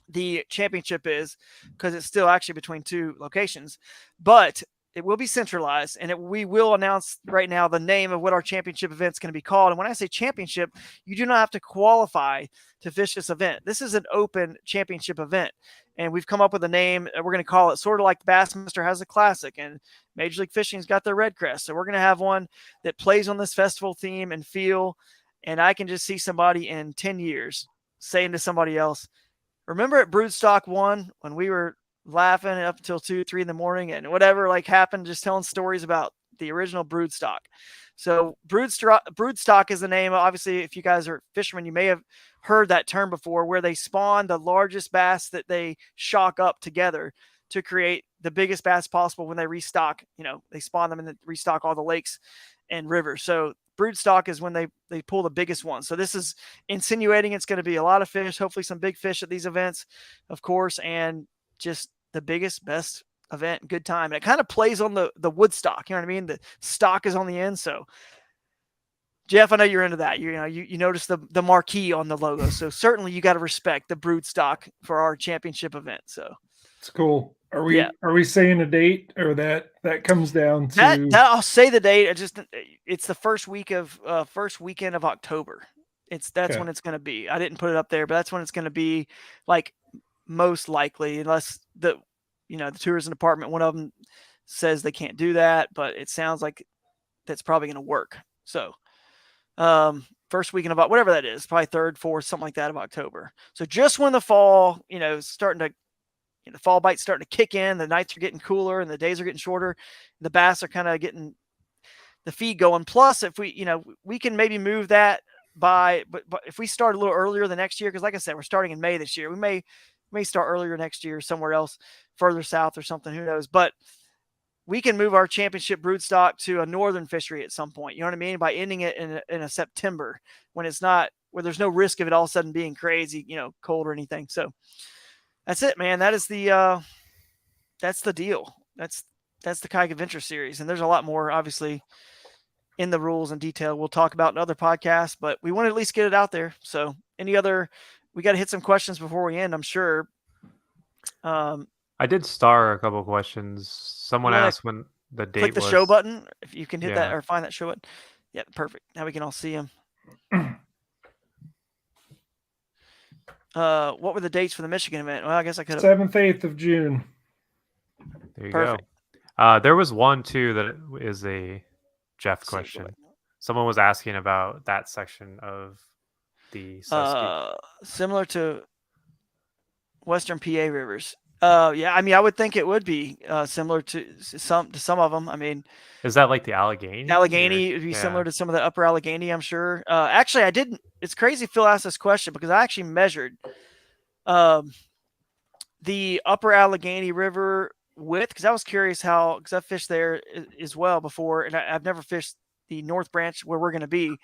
the championship is because it's still actually between two locations, but it will be centralized, and we will announce right now the name of what our championship event is going to be called. And when I say championship, you do not have to qualify to fish this event. This is an open championship event, and we've come up with a name. We're going to call it sort of like the Bassmaster has a classic, and Major League Fishing's got their red crest. So we're going to have one that plays on this festival theme and feel. And I can just see somebody in 10 years saying to somebody else, remember at Broodstock 1 when we were laughing up until 2, 3 in the morning and whatever happened, just telling stories about the original Broodstock. So Broodstock is the name. Obviously, if you guys are fishermen, you may have heard that term before, where they spawn the largest bass that they shock up together to create the biggest bass possible when they restock. They spawn them and then restock all the lakes and rivers. So Broodstock is when they pull the biggest one. So this is insinuating it's going to be a lot of fish, hopefully some big fish at these events, of course, and just the biggest, best event, good time. And it kind of plays on the Woodstock, you know what I mean? The stock is on the end. So Jeff, I know you're into that. You notice the marquee on the logo. So certainly you got to respect the Broodstock for our championship event. So it's cool. Are we saying a date, or that comes down to that I'll say the date. It's the first weekend of October. That's when it's going to be. I didn't put it up there, but that's when it's going to be, like, most likely, unless the tourism department, one of them says they can't do that, but it sounds like that's probably going to work. So first weekend of whatever that is, probably 3rd, 4th, something like that of October. So just when the fall, starting to, the fall bite's starting to kick in, the nights are getting cooler and the days are getting shorter, the bass are kind of getting the feed going. Plus, if we can maybe move that but if we start a little earlier the next year, because like I said, we're starting in May this year, we may start earlier next year somewhere else, further south or something, who knows. But we can move our championship broodstock to a northern fishery at some point. You know what I mean? By ending it in a September, when it's not, where there's no risk of it all of a sudden being crazy, cold or anything. So that's it, man. That's the deal. That's the Kayak Adventure Series. And there's a lot more, obviously, in the rules and detail we'll talk about in other podcasts, but we want to at least get it out there. So we got to hit some questions before we end, I'm sure. I did star a couple questions. Someone asked when the date click the was. show button if you can hit that or find that show button. Yeah, perfect. Now we can all see them. What were the dates for the Michigan event? Well, I guess I could have. 7th, 8th of June. There you go. There was one too that is a Jeff question. Someone was asking about that section of the similar to Western PA rivers. Yeah, I mean, I would think it would be similar to some of them. I mean, is that like the Allegheny? Allegheny would be similar to some of the upper Allegheny, I'm sure. Actually, I didn't. It's crazy Phil asked this question because I actually measured the upper Allegheny River width? Because I was curious because I fished there as well before, and I've never fished the North Branch where we're going to be.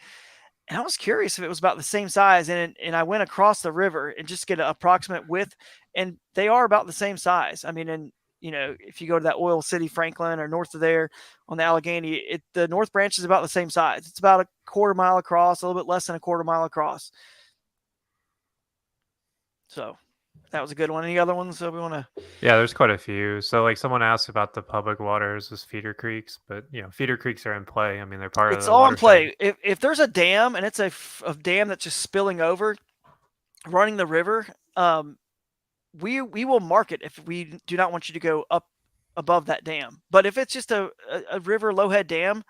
And I was curious if it was about the same size, and I went across the river and just get an approximate width, and they are about the same size. I mean, and if you go to that Oil City, Franklin, or north of there on the Allegheny, the North Branch is about the same size. It's about a quarter mile across, a little bit less than a quarter mile across. So that was a good one. Any other ones that we want to? Yeah, there's quite a few. So like someone asked about the public waters as feeder creeks, but feeder creeks are in play. I mean, they're part of It's the all in watershed. play. If there's a dam and it's a dam that's just spilling over, running the river, we will mark it if we do not want you to go up above that dam. But if it's just a river low head dam,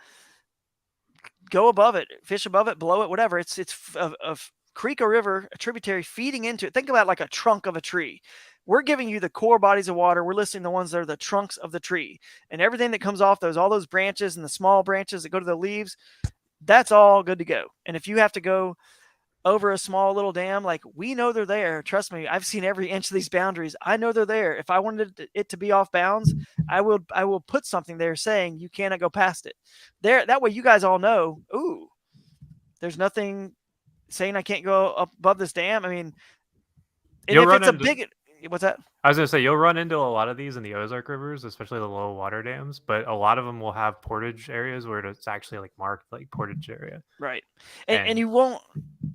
go above it, fish above it, below it, whatever. It's a creek or river, a tributary feeding into it. Think about it like a trunk of a tree. We're giving you the core bodies of water. We're listing the ones that are the trunks of the tree, and everything that comes off all those branches and the small branches that go to the leaves, that's all good to go. And if you have to go over a small little dam, like, we know they're there. Trust me, I've seen every inch of these boundaries. I know they're there. If I wanted it to be off bounds, I will put something there saying you cannot go past it. There, that way you guys all know, ooh, there's nothing saying I can't go up above this dam. I mean, and if it's a big, what's that? I was going to say, you'll run into a lot of these in the Ozark rivers, especially the low water dams, but a lot of them will have portage areas where it's actually like marked like portage area. Right. And you won't,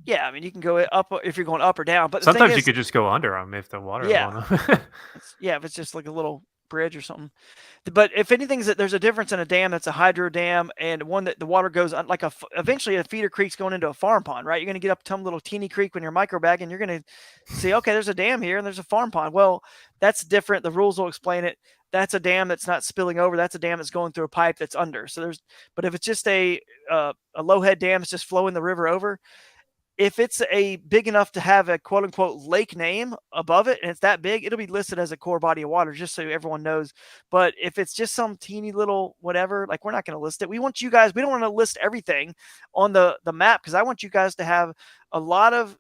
yeah, I mean, you can go up if you're going up or down, but sometimes you could just go under them if the water is on them. Yeah, if it's just like a little bridge or something. But if anything, there's a difference in a dam that's a hydro dam and one that the water goes on, like eventually a feeder creek's going into a farm pond, right? You're going to get up to some little teeny creek when you're microbagging, and you're going to see, okay, there's a dam here and there's a farm pond. Well, that's different. The rules will explain it. That's a dam that's not spilling over. That's a dam that's going through a pipe that's under. But if it's just a low head dam, it's just flowing the river over. If it's a big enough to have a quote unquote lake name above it, and it's that big, it'll be listed as a core body of water, just so everyone knows. But if it's just some teeny little whatever, like, we're not going to list it. We want you guys, we don't want to list everything on the map, because I want you guys to have a lot of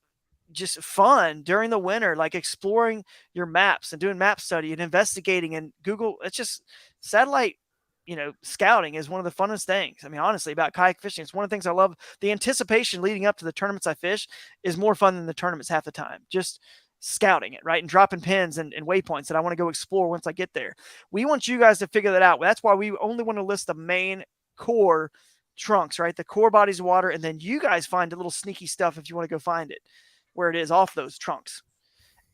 just fun during the winter, like exploring your maps and doing map study and investigating and Google. It's just satellite, scouting is one of the funnest things. I mean, honestly, about kayak fishing, it's one of the things I love. The anticipation leading up to the tournaments I fish is more fun than the tournaments half the time. Just scouting it, right? And dropping pins and waypoints that I want to go explore once I get there. We want you guys to figure that out. That's why we only want to list the main core trunks, right? The core bodies of water. And then you guys find the little sneaky stuff if you want to go find it where it is off those trunks.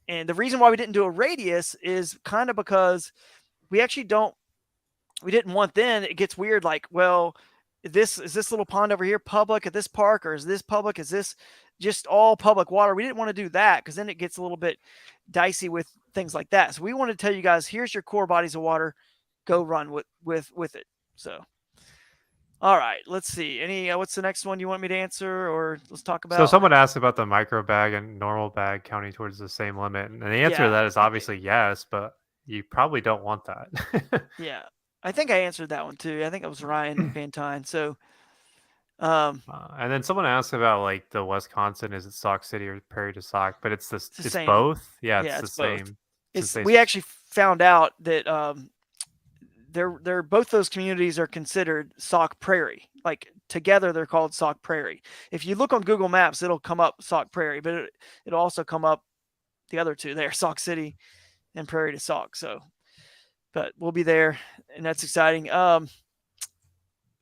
And the reason why we didn't do a radius is kind of because we didn't want, then it gets weird. Like, well, is this little pond over here public at this park, or is this public? Is this just all public water? We didn't want to do that, because then it gets a little bit dicey with things like that. So we wanted to tell you guys, here's your core bodies of water. Go run with it. So, all right, let's see. What's the next one you want me to answer, or let's talk about? So someone asked about the micro bag and normal bag counting towards the same limit, and the answer to that is obviously yes, but you probably don't want that. Yeah. I think I answered that one too. I think it was Ryan Van Tyne. So, and then someone asked about like the Wisconsin, is it Sauk City or Prairie to Sauk? But it's both. Yeah, it's the same. We actually found out that they're both those communities are considered Sauk Prairie. Like, together they're called Sauk Prairie. If you look on Google Maps, it'll come up Sauk Prairie, but it'll also come up the other two there, Sauk City and Prairie to Sauk. So, but we'll be there, and that's exciting.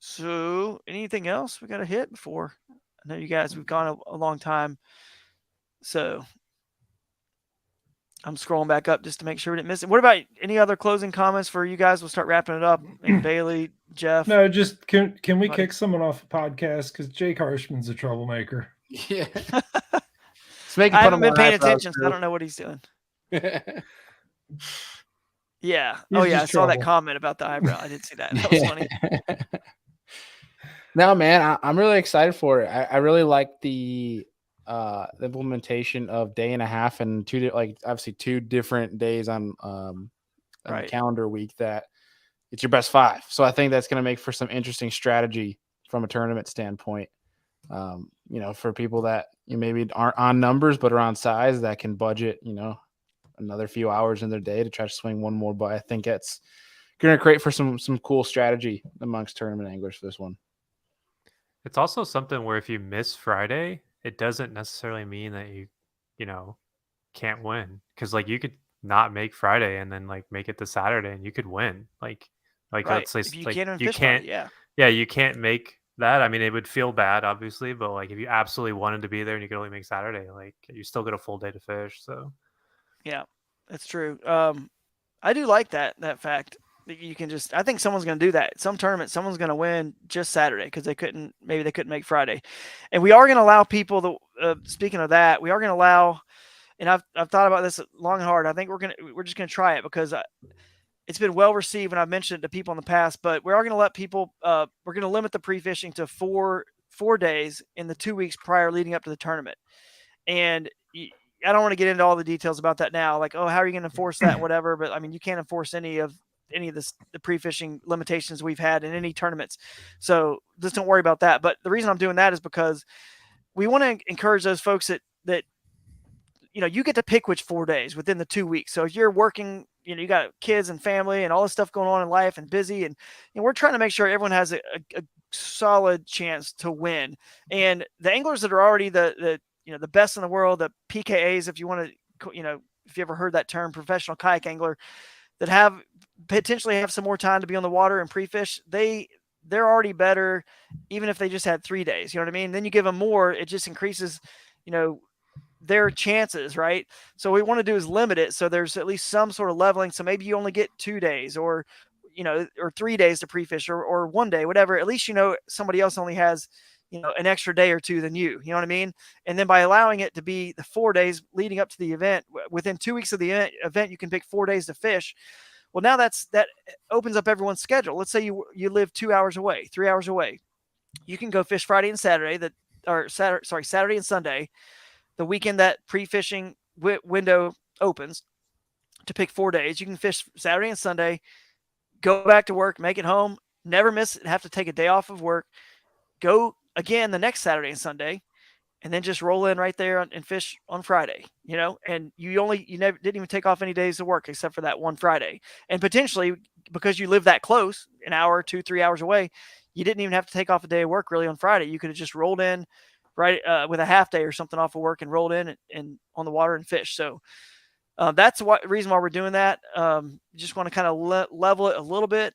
So anything else we got to hit before? I know you guys, we've gone a long time. So I'm scrolling back up just to make sure we didn't miss it. What about any other closing comments for you guys? We'll start wrapping it up. And Bailey, Jeff. No, just can we kick someone off a podcast? Because Jake Harshman's a troublemaker. Yeah. I haven't been paying attention, so I don't know what he's doing. Yeah. I saw that comment about the eyebrow. I did see that. That was funny. No, man, I'm really excited for it. I really like the implementation of day and a half and obviously 2 different days on the calendar week that it's your best 5. So I think that's going to make for some interesting strategy from a tournament standpoint. For people that maybe aren't on numbers but are on size that can budget, another few hours in their day to try to swing one more. But I think it's going to create for some cool strategy amongst tournament anglers for this one. It's also something where if you miss Friday, it doesn't necessarily mean that you know, can't win, because like you could not make Friday and then like make it to Saturday and you could win. Like Right. let's say If you like can't even you fish Friday, can't, yeah, you can't make that. I mean, it would feel bad, obviously, but like if you absolutely wanted to be there and you could only make Saturday, like you still get a full day to fish. So yeah, that's true. I do like that fact that you can just. I think someone's going to do that. Some tournament, someone's going to win just Saturday because maybe they couldn't make Friday, and we are going to allow people. Speaking of that, we are going to allow, and I've thought about this long and hard. I think we're just going to try it because it's been well received, and I've mentioned it to people in the past. But we are going to let people. We're going to limit the pre-fishing to four days in the 2 weeks prior leading up to the tournament, and I don't want to get into all the details about that now. Like, oh, how are you going to enforce that, whatever. But I mean, you can't enforce any of the pre-fishing limitations we've had in any tournaments. So just don't worry about that. But the reason I'm doing that is because we want to encourage those folks that you get to pick which 4 days within the 2 weeks. So if you're working, you got kids and family and all this stuff going on in life and busy, and we're trying to make sure everyone has a solid chance to win. And the anglers that are already the best in the world, the PKAs, if you want to, if you ever heard that term, professional kayak angler, that have potentially have some more time to be on the water and pre-fish, they're already better, even if they just had 3 days. You know what I mean? Then you give them more, it just increases, their chances, right? So what we want to do is limit it so there's at least some sort of leveling. So maybe you only get 2 days or 3 days to pre-fish or 1 day, whatever. At least somebody else only has an extra day or two than you know what I mean? And then by allowing it to be the 4 days leading up to the event, within 2 weeks of the event, you can pick 4 days to fish. Well, now that opens up everyone's schedule. Let's say you live 2 hours away, 3 hours away. You can go fish Friday and Saturday, Saturday and Sunday, the weekend that pre-fishing window opens, to pick 4 days. You can fish Saturday and Sunday, go back to work, make it home, never miss it, have to take a day off of work, go again the next Saturday and Sunday, and then just roll in right there and fish on Friday, and you never didn't even take off any days of work except for that one Friday. And potentially, because you live that close, an hour, 2, 3 hours away, you didn't even have to take off a day of work really on Friday. You could have just rolled in right with a half day or something off of work and rolled in and on the water and fish. So that's the reason why we're doing that. Just want to kind of level it a little bit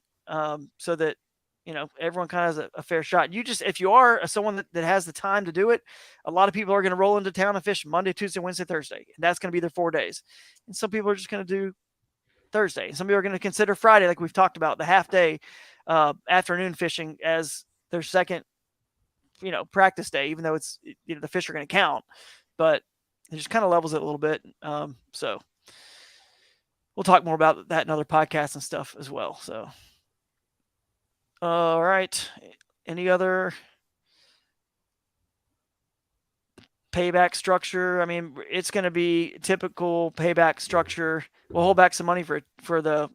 so that everyone kind of has a fair shot. If you are someone that has the time to do it, a lot of people are going to roll into town and fish Monday, Tuesday, Wednesday, Thursday, and that's going to be their 4 days. And some people are just going to do Thursday. Some people are going to consider Friday, like we've talked about, the half day afternoon fishing as their second, practice day, even though it's, the fish are going to count, but it just kind of levels it a little bit. So we'll talk more about that in other podcasts and stuff as well. So, all right. Any other payback structure? I mean, it's going to be typical payback structure. We'll hold back some money for the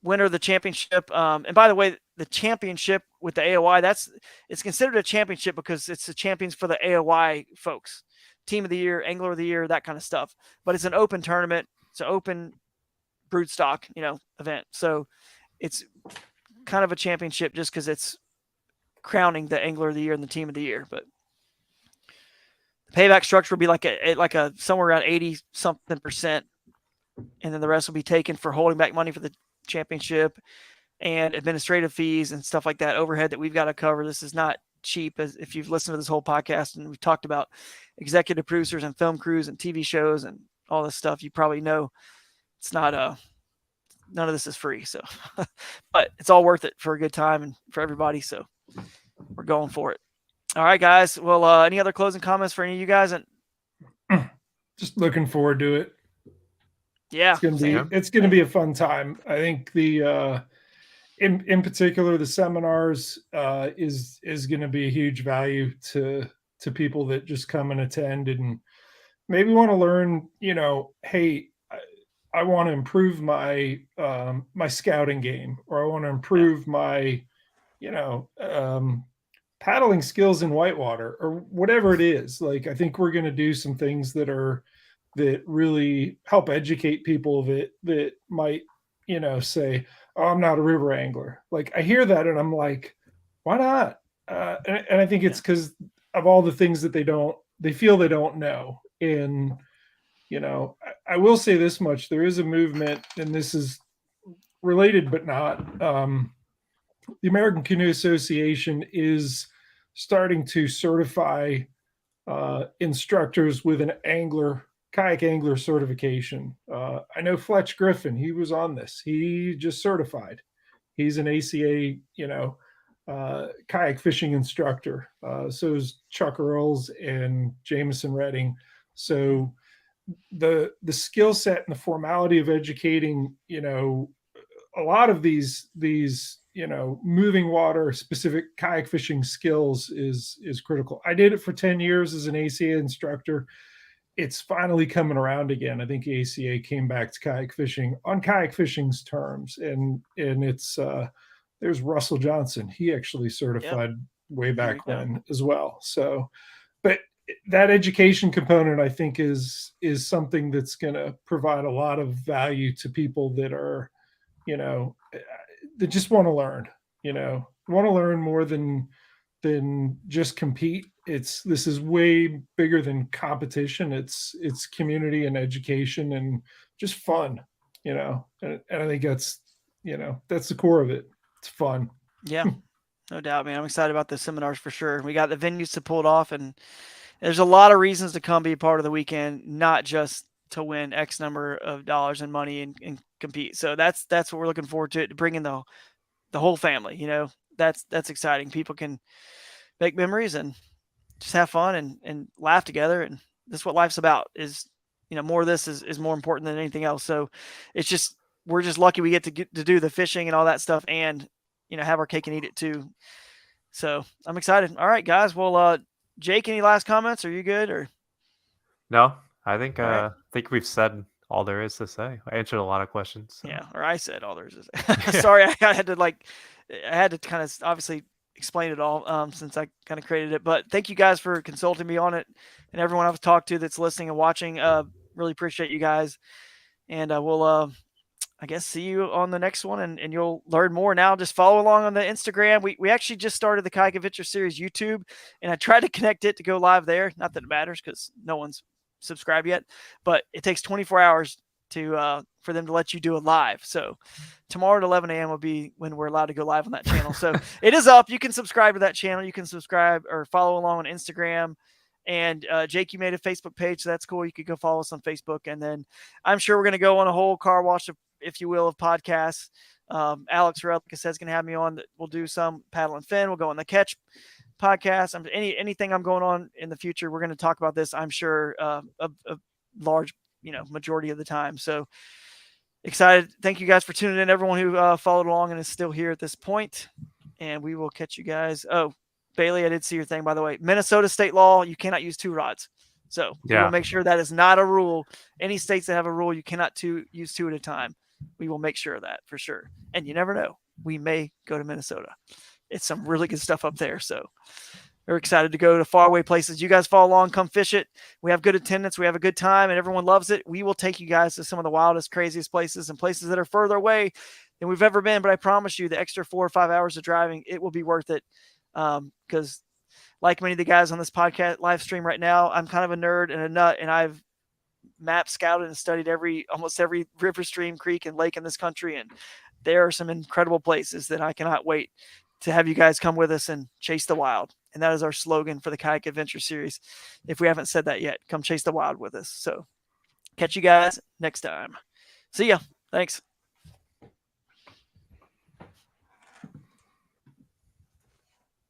winner of the championship. And by the way, the championship with the AOI, it's considered a championship because it's the champions for the AOI folks, team of the year, angler of the year, that kind of stuff. But it's an open tournament. It's an open broodstock, event. So it's kind of a championship just because it's crowning the angler of the year and the team of the year. But the payback structure will be like a somewhere around 80 something percent. And then the rest will be taken for holding back money for the championship and administrative fees and stuff like that, overhead that we've got to cover. This is not cheap. As if you've listened to this whole podcast and we've talked about executive producers and film crews and TV shows and all this stuff, you probably know it's not none of this is free. So, but it's all worth it for a good time and for everybody. So we're going for it. All right, guys. Well, any other closing comments for any of you guys? And just looking forward to it. Yeah, it's gonna be a fun time. I think the in particular the seminars is going to be a huge value to people that just come and attend and maybe want to learn. Hey, I want to improve my my scouting game, or I want to improve my paddling skills in whitewater, or whatever it is. Like, I think we're going to do some things that are that really help educate people that might, say, "Oh, I'm not a river angler." Like I hear that and I'm like, why not? And I think it's because of all the things that they feel they don't know. And I will say this much: there is a movement, and this is related but not. The American Canoe Association is starting to certify instructors with an kayak angler certification. I know Fletch Griffin, he was on this. He just certified. He's an ACA, kayak fishing instructor. So is Chuck Earls and Jameson Redding. So the skill set and the formality of educating, a lot of these moving water specific kayak fishing skills is critical. I did it for 10 years as an ACA instructor. It's finally coming around again. I think ACA came back to kayak fishing on kayak fishing's terms, and it's there's Russell Johnson. He actually certified way back when as well. So, but that education component, I think, is something that's going to provide a lot of value to people that are, that just want to learn, want to learn more than just compete. This is way bigger than competition. It's community and education and just fun, and I think that's that's the core of it. It's fun. Yeah, no doubt, man. I'm excited about the seminars for sure. We got the venues to pull it off, and there's a lot of reasons to come be a part of the weekend, not just to win X number of dollars and money and compete. So that's what we're looking forward to bringing the whole family. That's exciting. People can make memories and just have fun and laugh together. And that's what life's about. Is more of this is more important than anything else. So it's just we're just lucky we get to do the fishing and all that stuff, and have our cake and eat it too. So I'm excited. All right, guys. Well, Jake, any last comments? Are you good or? No, I think think we've said all there is to say. I answered a lot of questions. So. Yeah, or I said all there is to say. Sorry, I had to kind of obviously explain it all since I kind of created it. But thank you guys for consulting me on it, and everyone I've talked to that's listening and watching. Really appreciate you guys, and we'll I guess see you on the next one, and you'll learn more now. Just follow along on the Instagram. We actually just started the Kayak Adventure Series YouTube, and I tried to connect it to go live there. Not that it matters because no one's subscribed yet, but it takes 24 hours to for them to let you do it live. So tomorrow at 11 a.m. will be when we're allowed to go live on that channel. So it is up. You can subscribe to that channel. You can subscribe or follow along on Instagram. And Jake, you made a Facebook page, so that's cool. You could go follow us on Facebook. And then I'm sure we're going to go on a whole car wash, if you will, of podcasts. Alex Relica says going to have me on. We'll do some Paddle and Fin. We'll go on the Catch podcast. Anything I'm going on in the future, we're going to talk about this, I'm sure, a large majority of the time. So excited. Thank you guys for tuning in, everyone who followed along and is still here at this point. And we will catch you guys. Oh, Bailey, I did see your thing, by the way. Minnesota state law, you cannot use two rods. So we will make sure that is not a rule. Any states that have a rule, you cannot use two at a time. We will make sure of that for sure. And you never know. We may go to Minnesota. It's some really good stuff up there. So we're excited to go to faraway places. You guys follow along, come fish it. We have good attendance. We have a good time, and everyone loves it. We will take you guys to some of the wildest, craziest places and places that are further away than we've ever been. But I promise you, the extra 4 or 5 hours of driving, it will be worth it. Because like many of the guys on this podcast live stream right now, I'm kind of a nerd and a nut, and I've map scouted and studied almost every river, stream, creek, and lake in this country. And there are some incredible places that I cannot wait to have you guys come with us and chase the wild. And that is our slogan for the Kayak Adventure Series. If we haven't said that yet, come chase the wild with us. So catch you guys next time. See ya. Thanks.